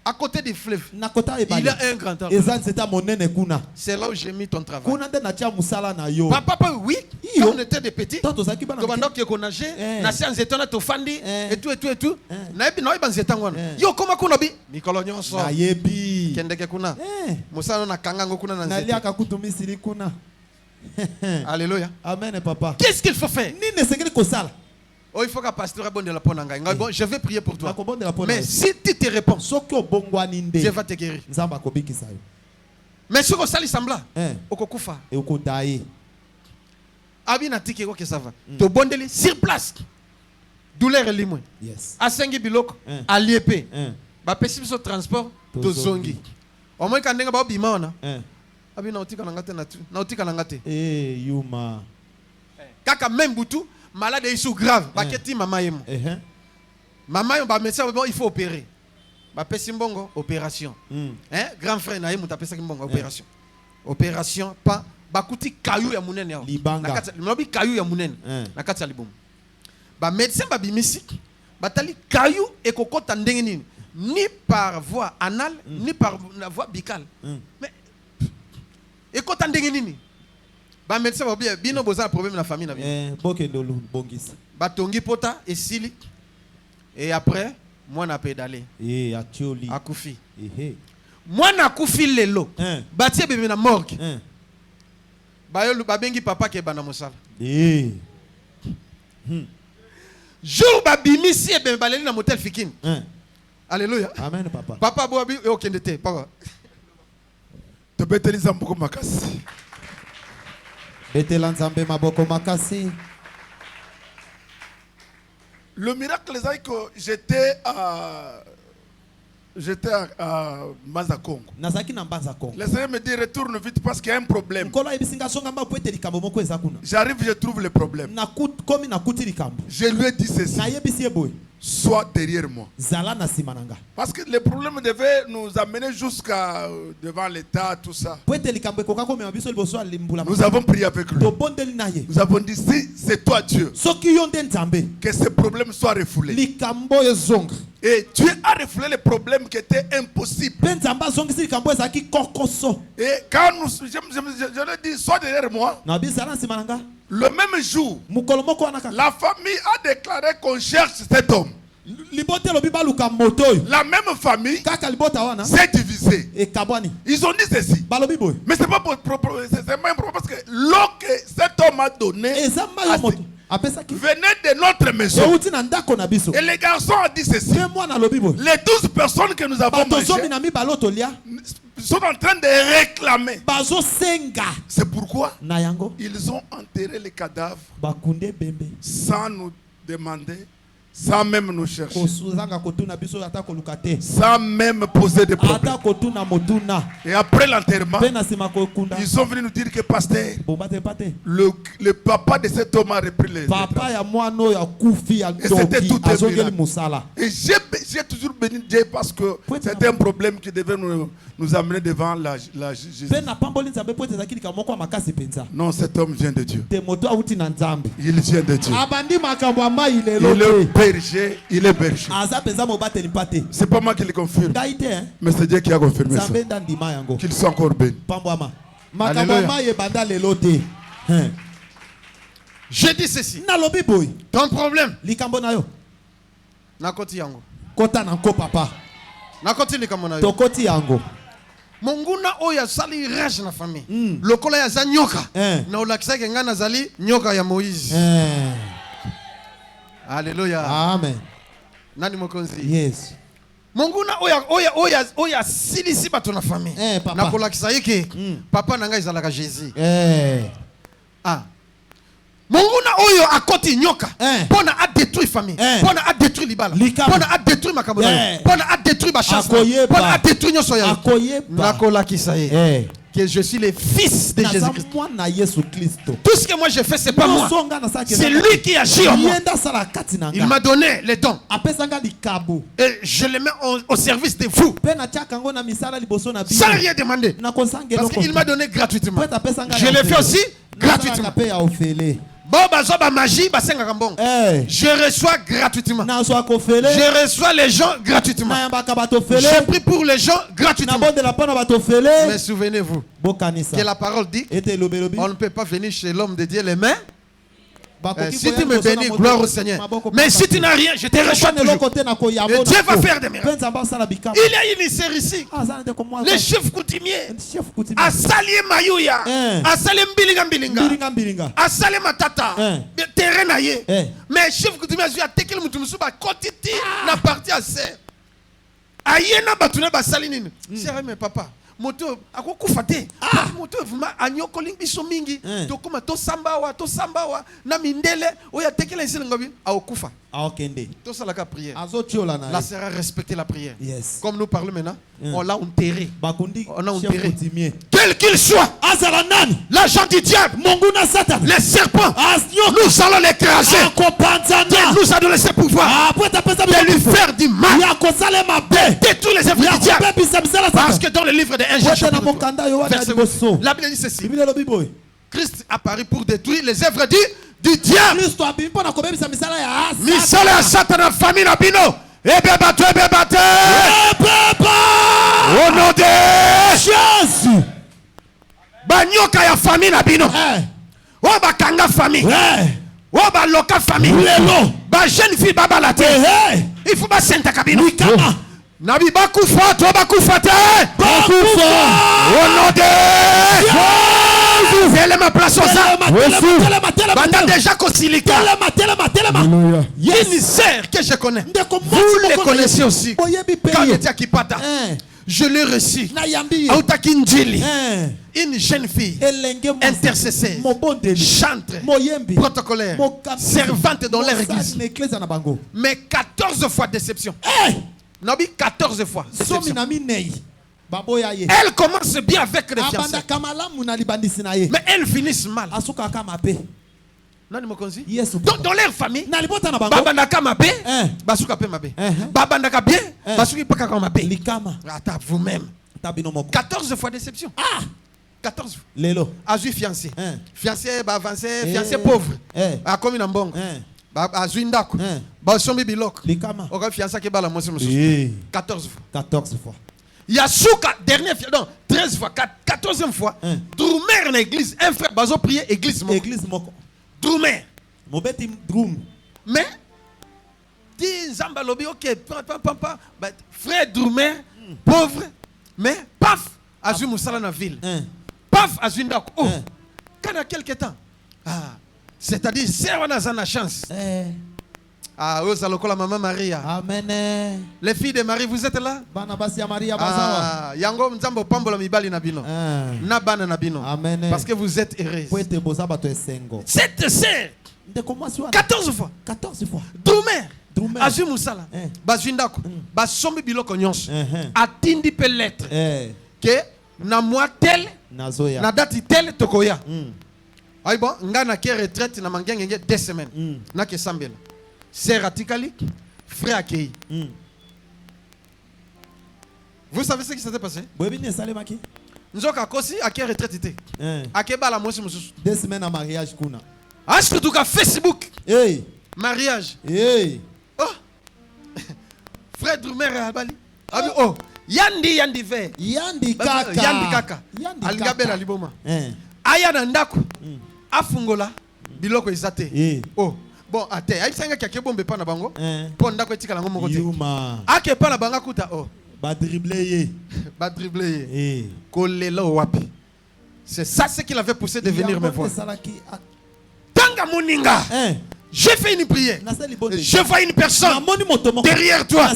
Speaker 3: à côté du fleuve
Speaker 2: Nakota
Speaker 3: il
Speaker 2: ebali.
Speaker 3: y a un grand arbre
Speaker 2: Ezan zeta monene kuna.
Speaker 3: c'est là où j'ai mis ton travail
Speaker 2: Kuna nde na tia musala na yo.
Speaker 3: papa oui
Speaker 2: Yo.
Speaker 3: quand on était des petits
Speaker 2: Tanto zaki bana.
Speaker 3: tobanda ke konager
Speaker 2: Eh.
Speaker 3: na séance etona tofandi
Speaker 2: Eh.
Speaker 3: et tout na yebi na yeba nzeta ngwana yo koma kuna bi mikolo nyonso
Speaker 2: Na yebi.
Speaker 3: kendeke kuna
Speaker 2: Eh.
Speaker 3: musala na kangango kuna na
Speaker 2: Na
Speaker 3: nzeta
Speaker 2: lia kakutumisiri kuna.
Speaker 3: alléluia
Speaker 2: Amen papa.
Speaker 3: qu'est-ce qu'il faut faire
Speaker 2: Nini esengeli kosala?
Speaker 3: oh il faut que pasteur abonde la pona ngai bon je vais prier pour toi
Speaker 2: Nakobonde la pona.
Speaker 3: mais si tu te réponds
Speaker 2: Soki obongwani nde.
Speaker 3: Dieu va te guérir
Speaker 2: Nzamba akobikisa yo.
Speaker 3: mais si osali semblant
Speaker 2: Eh.
Speaker 3: okokufa
Speaker 2: Et okodaye.
Speaker 3: abi na tiki ko ke ça va to bondeli sur place douleur elimwe
Speaker 2: Yes.
Speaker 3: asengi biloko
Speaker 2: Eh.
Speaker 3: aliepe
Speaker 2: Eh.
Speaker 3: bapesi biso transport
Speaker 2: Tozongi.
Speaker 3: tozongi Au moins quand on va bimana.
Speaker 2: Abi
Speaker 3: na otika nangate na tu. Na otika nangate.
Speaker 2: Yuma.
Speaker 3: Kaka même boutou malade et sous grave. Baketi mama yemo. Maman yemo ba médecin il faut opérer. Ba pesi mbongo opération. Grand frère na yemo ta pesa mbongo opération. Opération pas bakuti kayu ya munene yao.
Speaker 2: Libanga.
Speaker 3: Lobi kayu ya munene. Na kati ya libomo. Ba médecin ba bimisi batali kayu et kokota ndenge nini. Ni par voie anale, ni par la voie bicale. Mais et quand on dit ba médecin va bien bino boza problème la famille na bien.
Speaker 2: Bokendolu bongisi.
Speaker 3: Ba tongi pota et sili. Et après moi na pédalé.
Speaker 2: Atioli.
Speaker 3: Akufi. Moi na kufi lelo. Ba tie bébé na morgue. Ba yo ba bengi papa ke bana mosala. Jour ba bimisi e ben baleli na motel Fikini. Alléluia.
Speaker 2: Amen papa.
Speaker 3: Papa boabi e okendete papa.
Speaker 5: Te beteliza mboko makasi.
Speaker 2: Betela nzambe maboko makasi.
Speaker 5: Le miracle c'est que j'étais à Mazakongo.
Speaker 2: Nazaki na Mbanza Kongo.
Speaker 5: Le Seigneur me dit retourne vite parce qu'il y a un problème.
Speaker 2: Nkola ebisinga songa mba kwete likambo moko ezakuna.
Speaker 5: J'arrive, je trouve le problème.
Speaker 2: Komi na kuti likambo.
Speaker 5: Je lui ai dit ceci.
Speaker 2: Na yebisi eboy.
Speaker 5: Sois derrière moi.
Speaker 2: Zala na simananga.
Speaker 5: Parce que le problème devait nous amener jusqu'à devant l'État, tout ça.
Speaker 2: Nous
Speaker 5: avons prié avec lui. Nous avons dit si c'est toi Dieu, que ce problème soit refoulé. Et Dieu a refoulé les problèmes qui étaient impossibles. Et quand je lui ai dit sois derrière moi, le même jour, la famille a déclaré qu'on cherche cet homme. La même famille s'est divisée. Ils ont dit ceci. Mais c'est pas parce que l'eau que cet homme a donné venait de notre maison. Et les garçons ont dit ceci. Les 12 personnes que nous avons mangées sont en train de réclamer. C'est pourquoi ils ont enterré les cadavres sans nous demander, sans même nous chercher, sans même poser des problèmes. Et après l'enterrement, ils sont venus nous dire que pasteur, le papa de cet homme a repris les et c'était tout un miracle. Et j'ai toujours béni Dieu parce que c'était un problème qui devait nous amener devant la justice. Non, cet homme vient de Dieu. Il vient de Dieu. Il est berger, il est berger. C'est pas moi qui le confirme, mais c'est Dieu qui a confirmé ça. Qu'il soit encore béni.
Speaker 3: Je dis ceci. Ton problème. Nakoti yango.
Speaker 2: Kota nanko papa.
Speaker 3: Nakoti likambo na yo.
Speaker 2: Tokoti yango.
Speaker 3: Monguna oya sali rage na famille. Lokola ya za nyoka. Na olakisa ke ngana zali nyoka ya Moïse. Alléluia.
Speaker 2: Amen.
Speaker 3: Nani mokonzi?
Speaker 2: Yes.
Speaker 3: Monguna oya silisi bato na famille. Na kolakisa yeke papa na ngai zalaka Jésus. Monguna oyo akoti nyoka pona a détruire famille, pona a détruire libala, pona a détruire makambo, pona a détruire ba chasse, pona a détruire nyoso ya. Nakola kisaye. Que je suis le fils de Jésus-Christ. Tout ce que moi j'ai fait, c'est pas moi. C'est lui qui agit en moi. Il m'a donné les dons. Et je les mets au service de vous. Sans rien demander. Parce qu'il m'a donné gratuitement. Je l'ai fait aussi gratuitement. Je reçois gratuitement. Je reçois les gens gratuitement. Je prie pour les gens gratuitement. Mais souvenez-vous que la parole dit on ne peut pas venir chez l'homme de Dieu les mains. Si tu me bénis, gloire au Seigneur. Mais si tu n'as rien, je te reçois toujours. Et Dieu va faire des miracles. Il y a une histoire ici. Le chef coutumier a sali Mayouya, a sali Mbilinga, a sali Matata, terrain naïe. Mais chef coutumier a dit que Mutumsuba kotiti na partie à serre. Ayena batuna ba sali nini. C'est vrai, mais papa. moto akokufa te. Moto vraiment anyokoli biso mingi. Tokoma to sambawa na mindele oya tekela isi ngobi akokufa. Tout ça la prière. La sœur a respecté la prière.
Speaker 2: Yes.
Speaker 3: Comme nous parlons maintenant, on l'a enterré. On a enterré.
Speaker 5: Quel qu'il soit, l'agent du diable, les serpents, nous allons les craser. Nous allons laisser pouvoir de lui faire du mal. De tous les œuvres du diable. Parce que dans le livre de 1 Jean, la Bible dit ceci. Christ apparu pour détruire les œuvres du diable. Misala ya Satan famille na bino. Ebebate. Au nom de Jésus. Banyoka ya famille na bino. O bakanga famille. O ba loka famille. Ba jeune fille baba la terre. Il faut ba senta kabino. Nabi bakufa to bakufa te. Au nom de Jésus. Ma place aux âmes. Banda déjà Kosilika. Une sœur que je connais. Vous les connaissez aussi. Quand il était à Kipata, je l'ai reçu. Autakinjili. Une jeune fille intercesseur, chantre, protocolaire, servante dans leur église. Mais 14 fois déception. Nabi 14 fois déception. Elle commence bien avec les fiancés. Mais elles finissent mal. Donc dans leur famille, babandaka mabe, basuka pe mabe. Babandaka bien, basuki paka mabe. Attends vous-même. 14 fois déception. 14 fois.
Speaker 2: Lelo.
Speaker 3: Azui fiancé. Fiancé ba avancé, fiancé pauvre. A comme une mbongo. Ba azui ndako. Ba sombi biloko. Oko fiancé ke bala mosi mosusu. 14 fois.
Speaker 2: 14 fois.
Speaker 3: Yasuka, dernière fois, non, 13 fois, 14e fois, Drumer dans l'église, un frère bazo prier, église moko. Drumer. Mais, dit Zamba Lobi, ok, frère Drumer, pauvre, mais paf, Azu Moussala na ville. Paf, Azu Ndako. Oh, quand il y a quelque temps, c'est-à-dire, c'est on a la chance. La maman Maria. Amen. Les filles de Marie, vous êtes là? Yango Nzambo Pambola Mibali Nabino. Na bana Nabino. Amen. Parce que vous êtes heureux. Cette sœur. 14 fois. 14 fois. Drumer. Azu Moussala. Bazwindako. Basombi biloko nyonso. Atindi pe lettre. Que na moi tel. Na date tel tokoya. Aïe bon, ngana ke retraite na mangenge 2 semaines. Na ke sambela. Sœur Atikali, frère Akei. Vous savez ce qui s'était passé? Nzoka Kosi, Akei retraité. Akei bala mosi mususu.
Speaker 2: 2 semaines à mariage kuna.
Speaker 3: Est-ce que tu as Facebook?
Speaker 2: Hey.
Speaker 3: Mariage.
Speaker 2: Hey.
Speaker 3: Oh. Frère Drumer Abali. Oh. Yandi ve.
Speaker 2: Yandi kaka.
Speaker 3: Alinga bela liboma. Aya na ndako. Afungola. Biloko izate. Oh. Bon, ate, aïe sanga kake bombe pa na bango. Pon ndako etika lango moko te. Ake pa na banga kuta oh.
Speaker 2: Ba dribbler.
Speaker 3: Kolela wapi. C'est ça ce qu'il avait poussé de venir me voir. Tanga moninga. J'ai fait une prière. Je vois une personne derrière toi.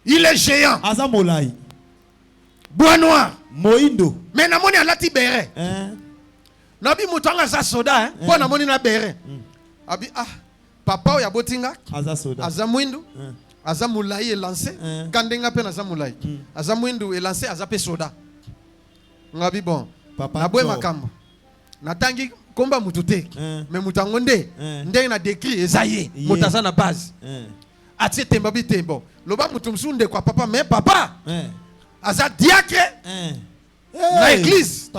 Speaker 3: Il est géant. Bois noir.
Speaker 2: Moindo.
Speaker 3: Mais namoni alati beret. Nabi mutanga za soda hein. Pour namoni na beret. Abi papa ya botinga aza mwindu aza mulai lancé kandenga pe na za mulai aza mwindu lancé aza pe soda ngabi bon na boye makambo natangi komba mutute mais mutangonde ndenge na décrit ezaye mutaza na base atie temba bi tembo loba mutumsunde kwa papa mais papa aza diacre na église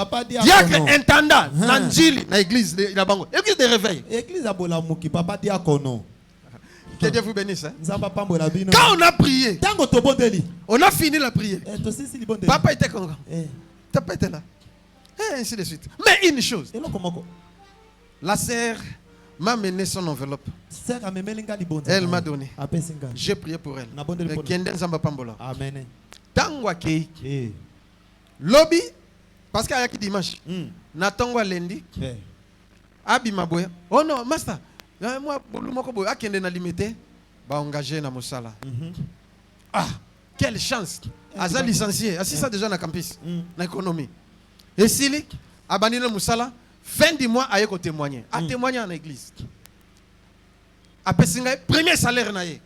Speaker 3: diacre intendant na njili na église la bango église de réveil
Speaker 2: église abola muki papa diacono.
Speaker 3: Que Dieu vous bénisse. Quand on a prié, on a fini la prière. Papa était content. Papa était là. Et ainsi de suite. Mais une chose. La sœur m'a mené son enveloppe. Elle m'a donné. J'ai prié pour elle. Amen. Tangwa kei. Lobby. Parce qu'il y a qui dimanche. Natangwa lundi. Abi maboya. Oh non, master. Moi, je suis engagé dans Moussala. Ah, quelle chance. Aza licencié. Assis ça déjà dans le campus. Dans l'économie. Et s'il a banni le Moussala, fin du mois, il a témoigné. A témoigné en église. Après, premier salaire na ye.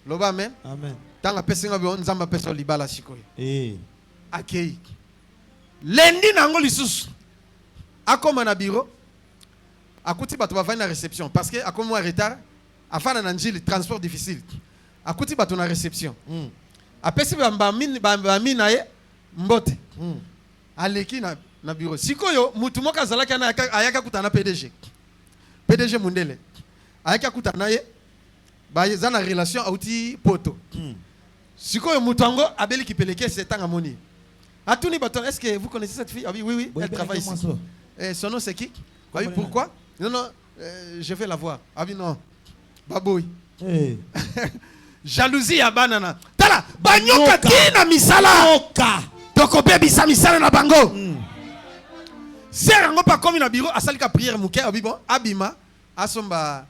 Speaker 3: Loba amen.
Speaker 2: Amen.
Speaker 3: Tant que personne n'a nzamba personne libala sikoy. Accueil. Lundi nango lisusu. Akoma na bureau. Akuti bato ba va na réception parce que akoma en retard. Afana na njili transport difficile. Akuti bato na réception. Apesi ba mina ye mbote. Aleki na bureau. Sikoyo mutu moka zalaki na ayaka kutana PDG. PDG Mundele. Ayaka kutana ye. Bah, ils ont une relation avec poto. Si vous avez Abel qui peut l'écrire, c'est un amoni. Est-ce que vous connaissez cette fille? Ah oui, oui, elle travaille ici. Son nom c'est qui? Ah oui, pourquoi? Non, non, je vais la voir. Ah oui, non. Baboui. Jalousie à banana. Tala, banyoka kina misala. Toko baby sa misala na bango. Serango pas comme na bureau, asalika prière muke, abi bon, abima, asomba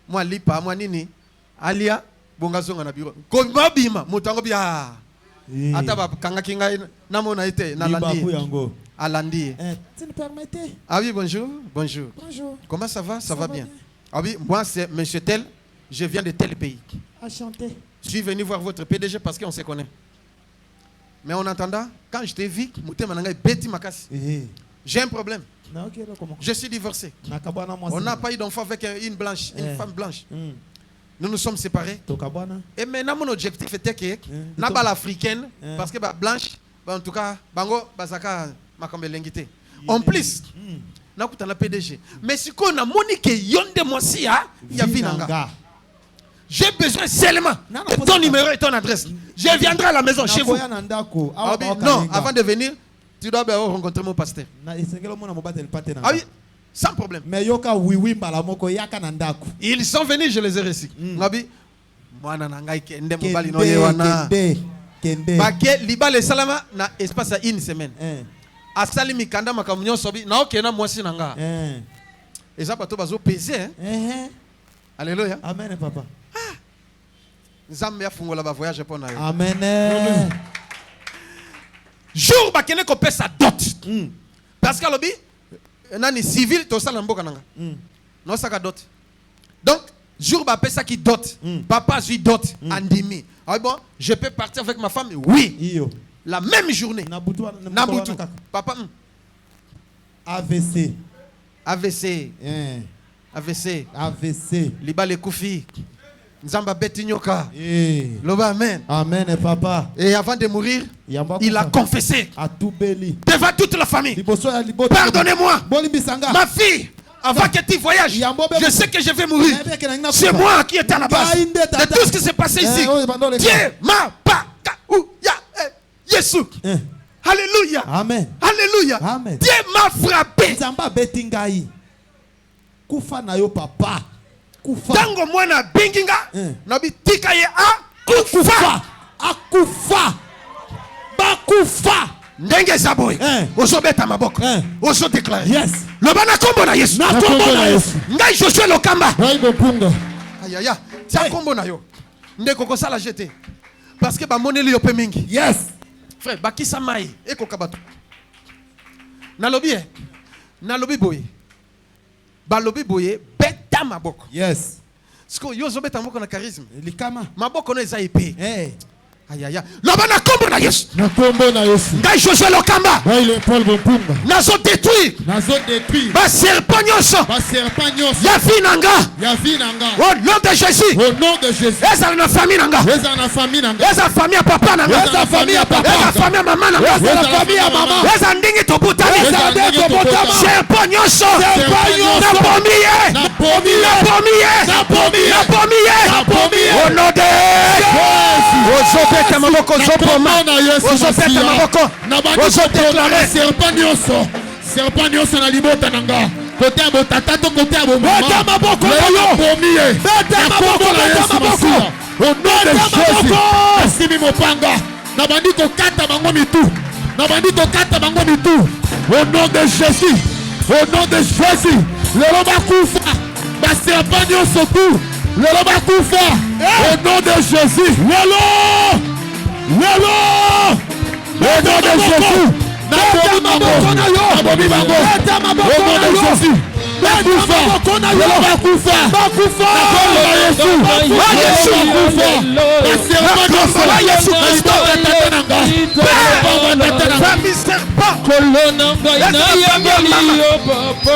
Speaker 3: moi lipa, moi nini. Alia bongazonga na bureau ko mabima motango bia ata ba kanga kinga namona ite na landi alandi
Speaker 2: tu me permettez?
Speaker 3: Ah oui, bonjour. Bonjour. Comment ça va? Ça va bien. Ah oui, moi c'est monsieur tel, je viens de tel pays.
Speaker 2: Enchanté.
Speaker 3: Je suis venu voir votre PDG parce qu'on se connaît. Mais en attendant, quand je t'ai vu, j'ai un problème. Je suis divorcé. On n'a pas eu d'enfant avec une blanche, une femme blanche. Nous nous sommes séparés. Et maintenant, mon objectif était que la balle africaine, parce que blanche, en tout cas, bango, bazaka, makambe lengite. En plus, na kutana PDG. Mais si on a monique yonde moi si ya vinanga. J'ai besoin seulement de ton numéro et ton adresse. Je viendrai à la maison chez vous. Non, avant de venir, tu dois rencontrer mon pasteur. Ah oui, sans problème. Ils sont venus, je les ai reçus. Liba le salama na espace à une semaine. Asali mikanda makamunyo sobi na okena mwasi nanga. Et ça bato bazo peser. Alléluia.
Speaker 2: Amen papa.
Speaker 3: Nzambe afungola ba voyage pour na yo.
Speaker 2: Amen.
Speaker 3: Jour bakene ko pesa dot. Parce que lobi nani civil to sala mboka nanga. Non saka dot. Donc jour ba pesa qui dot. Papa lui dot andimi. Ah bon, je peux partir avec ma femme? Oui. La même journée. Nabutu. Papa.
Speaker 2: AVC.
Speaker 3: AVC. AVC.
Speaker 2: AVC.
Speaker 3: Liba le koufi. Nzamba betinyoka. Loba amen.
Speaker 2: Amen papa.
Speaker 3: Et avant de mourir, il a confessé devant toute la famille. Pardonnez-moi. Ma fille, avant que tu voyages, je sais que je vais mourir. C'est moi qui étais à la base de tout ce qui s'est passé ici. Dieu m'a pas. Jésus. Alléluia.
Speaker 2: Amen.
Speaker 3: Alléluia.
Speaker 2: Amen.
Speaker 3: Dieu m'a frappé.
Speaker 2: Kufa na yo papa. Kufa.
Speaker 3: Tango mwana binginga. Nabi tika ye a kufa.
Speaker 2: Akufa. Bakufa.
Speaker 3: Ndenge zaboy. Oso beta maboko. Oso déclare.
Speaker 2: Yes.
Speaker 3: Lobana kombo na Yesu.
Speaker 2: Na kombo na Yesu.
Speaker 3: Ngai Joshua Lokamba.
Speaker 2: Ngai Bopunga.
Speaker 3: Aya ya. Tia kombo na yo. Ndeko ko sala jeter. Parce que ba moneli yo pe mingi.
Speaker 2: Yes.
Speaker 3: Frère, bakisa mai eko kabato. Na lobi boye. Ba lobi boye beta maboko.
Speaker 2: Yes.
Speaker 3: Sko yo zo beta maboko na charisme.
Speaker 2: Likama.
Speaker 3: Maboko no eza épée. Aya ya. Lobana kombo na Yesu.
Speaker 2: Na kombo na Yesu.
Speaker 3: Ngai Joshua Lokamba.
Speaker 2: Ngai le Paul Bopunga.
Speaker 3: Nazo détruire. Ba serpent nyonso. Ya finanga. Au nom de Jésus. Eza na famille nanga. Eza famille papa nanga. Eza famille maman nanga.
Speaker 2: Eza famille maman.
Speaker 3: Eza ndingi tobutani. Serpent nyonso. Na pomiye. Au nom de Ozopeta maboko zopoma. Ozopeta maboko. Ozopeta
Speaker 2: serpent nyonso na libota nanga. Côté à botata to côté à bomba.
Speaker 3: Beta maboko yo. Beta maboko.
Speaker 2: Au nom de Jésus. Asimi mopanga. Na bandi ko kata bango mitu. Au nom de Jésus. Au nom de Jésus. Le roba kufa. Ba serpent nyonso tout. Le roba kufa. Au nom de Jésus. Au nom de Jésus. Au nom de Jésus.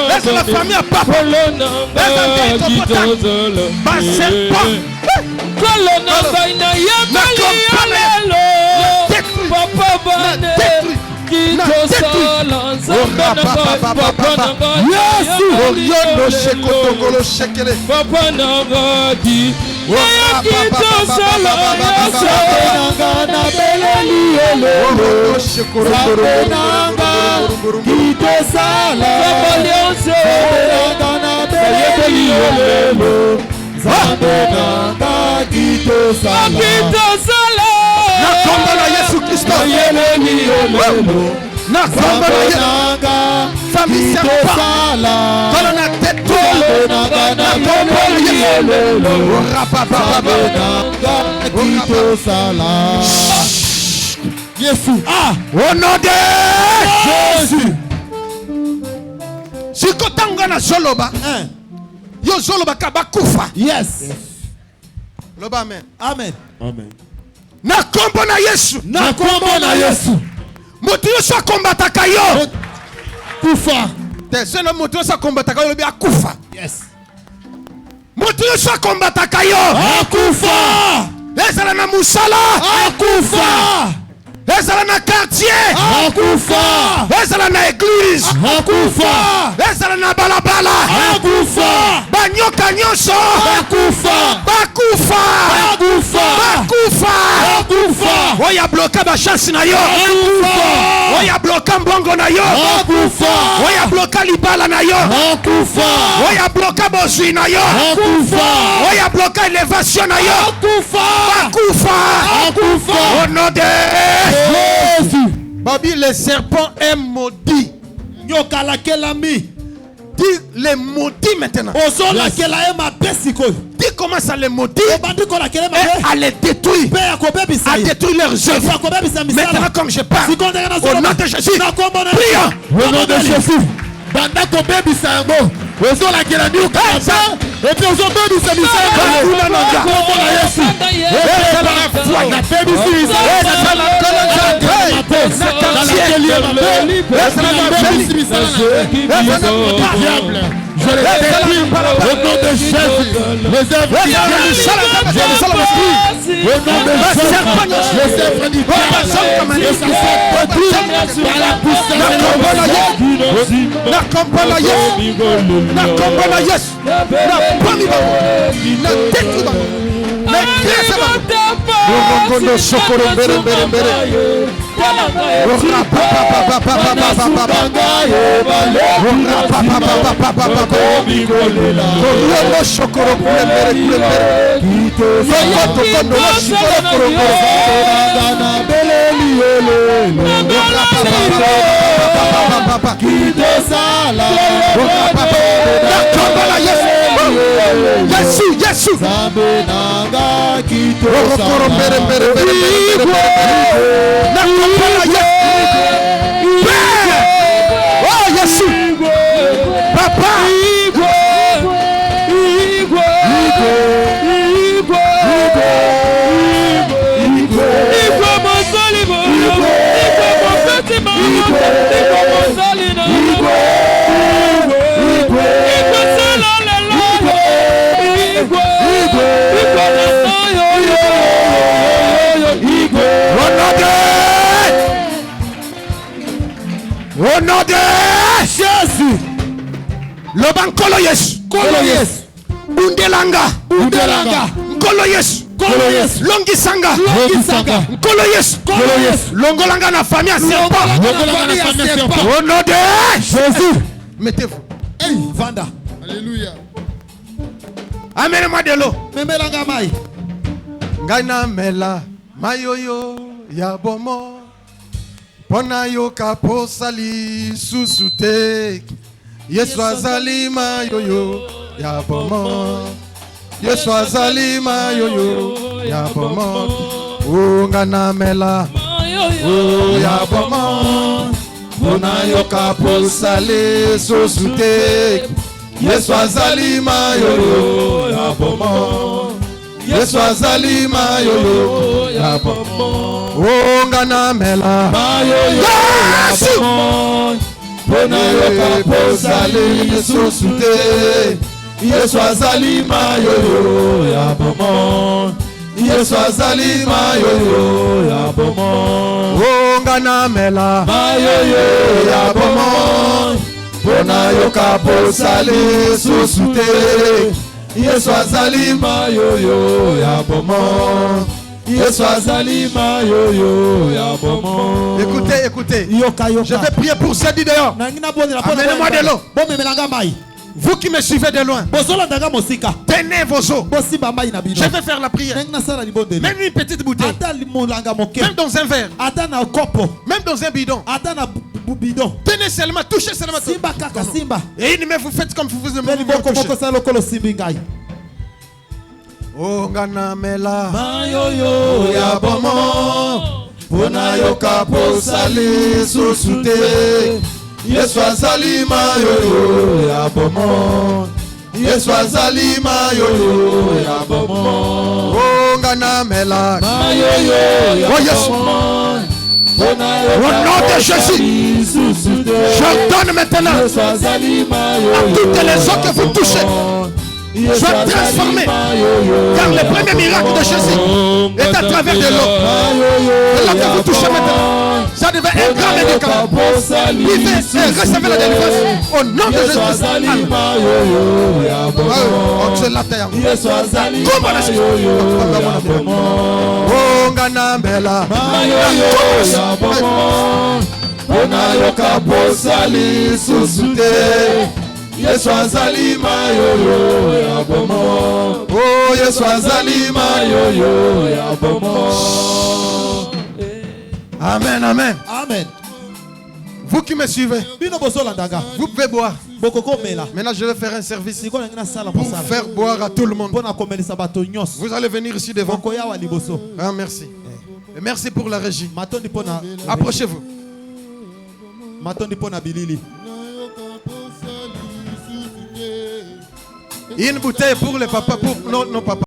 Speaker 3: Laisse la famille à papa. Au nom de Jésus. Si kotanga na zoloba, yo zoloba kabakufa.
Speaker 2: Yes.
Speaker 3: Loba amen.
Speaker 2: Amen. Amen.
Speaker 3: Na kombo na Yesu.
Speaker 2: Na kombo na Yesu.
Speaker 3: Moto yo sa kombataka yo.
Speaker 2: Kufa.
Speaker 3: Te seno moto yo sa kombataka yo bi akufa.
Speaker 2: Yes.
Speaker 3: Moto yo sa kombataka yo.
Speaker 2: Akufa.
Speaker 3: Ezala na musala.
Speaker 2: Akufa.
Speaker 3: Ezala na quartier.
Speaker 2: Akufa.
Speaker 3: Ezala na église.
Speaker 2: Akufa.
Speaker 3: Ezala na balabala.
Speaker 2: Akufa.
Speaker 3: Banyoka nyonso.
Speaker 2: Akufa.
Speaker 3: Bakufa.
Speaker 2: Akufa.
Speaker 3: Bakufa.
Speaker 2: Akufa.
Speaker 3: Oya bloka ba chance na yo.
Speaker 2: Akufa.
Speaker 3: Oya bloka mbongo na yo.
Speaker 2: Akufa.
Speaker 3: Oya bloka libala na yo.
Speaker 2: Akufa.
Speaker 3: Oya bloka bozwi na yo.
Speaker 2: Akufa.
Speaker 3: Oya bloka élévation na yo.
Speaker 2: Akufa.
Speaker 3: Bakufa.
Speaker 2: Akufa.
Speaker 3: Au nom de
Speaker 2: Jésus.
Speaker 3: Babi, le serpent est maudit.
Speaker 2: Nyoka la kelami.
Speaker 3: Dis les maudits maintenant.
Speaker 2: Ozo la kela ema besiko.
Speaker 3: Dis comment ça les maudit.
Speaker 2: Obandiko la kelema.
Speaker 3: Et à les détruire. À détruire leurs œuvres. Maintenant comme je parle. Au nom de Jésus. Prions.
Speaker 2: Au nom de Jésus. Bandako baby sango. Ozo la kela nyoka. Et puis ozo baby sango. Je les détruis au nom de Jésus. Les œuvres du diable, au nom de Jésus, les œuvres du diable, et ça soit détruit par la puissance
Speaker 3: Au nom de Jésus. Lobankolo Yesu. Kolo Yesu. Undelanga. Undelanga. Nkolo Yesu. Kolo Yesu. Longisanga. Longisanga. Nkolo Yesu. Kolo Yesu. Longolanga na famille à serpent. Longolanga na famille à serpent. Au nom de Jésus. Mettez-vous.
Speaker 2: Hey, Vanda.
Speaker 3: Alléluia. Amenez-moi de l'eau.
Speaker 2: Memelanga mai.
Speaker 3: Ngana mela mayoyo ya bomo. Pona yo kaposali susute. Yesu azali mayoyo ya bomo. Yesu azali mayoyo ya bomo. Ongana mela. Ya bomo. Pona yoka posale sosute. Yesu azali mayoyo ya bomo. Yesu azali mayoyo ya bomo. Ongana mela. Mayoyo ya bomo. Pona yoka posale sosute. Yesu azali mayoyo ya bomo. Yesu azali mayoyo ya bomo. Ongana mela. Mayoyo ya bomo. Pona yoka posale susute. Yesu azali mayoyo ya bomo. Yesu azali mayoyo ya bomo. Écoutez, écoutez. Je vais prier pour ceux qui dehors. Amenez-moi de l'eau. Vous qui me suivez de loin, tenez vos eaux. Je vais faire la prière. Même une petite bouteille. Même dans un verre. Même dans un bidon. Tenez seulement, touchez seulement. Et mais vous faites comme vous touchez. Oh ngana mela mayoyo ya bomo. Pona yoka posali susute. Yesu azali mayoyo ya bomo. Yesu azali mayoyo ya bomo. Ongana mela mayoyo ya bomo. Au nom de Jésus, j'ordonne maintenant à toutes les eaux que vous touchez, soient transformées. Car le premier miracle de Jésus est à travers de l'eau. Et là que vous touchez maintenant, ça devait être un grand médicament. Vivez et recevez la délivrance au nom de Jésus. Amen. On la terre. Comment l'esprit? Oh, Ganambela. Ona yoka posali susute. Yesu azali mayoyo ya bomo. Oh, Yesu azali mayoyo ya bomo. Amen, amen.
Speaker 2: Amen.
Speaker 3: Vous qui me suivez, vous pouvez boire. Maintenant, je vais faire un service pour faire boire à tout le monde. Vous allez venir ici devant. Ah, merci. Et merci pour la régie. Approchez-vous. Une bouteille pour les papas, pour nos papas.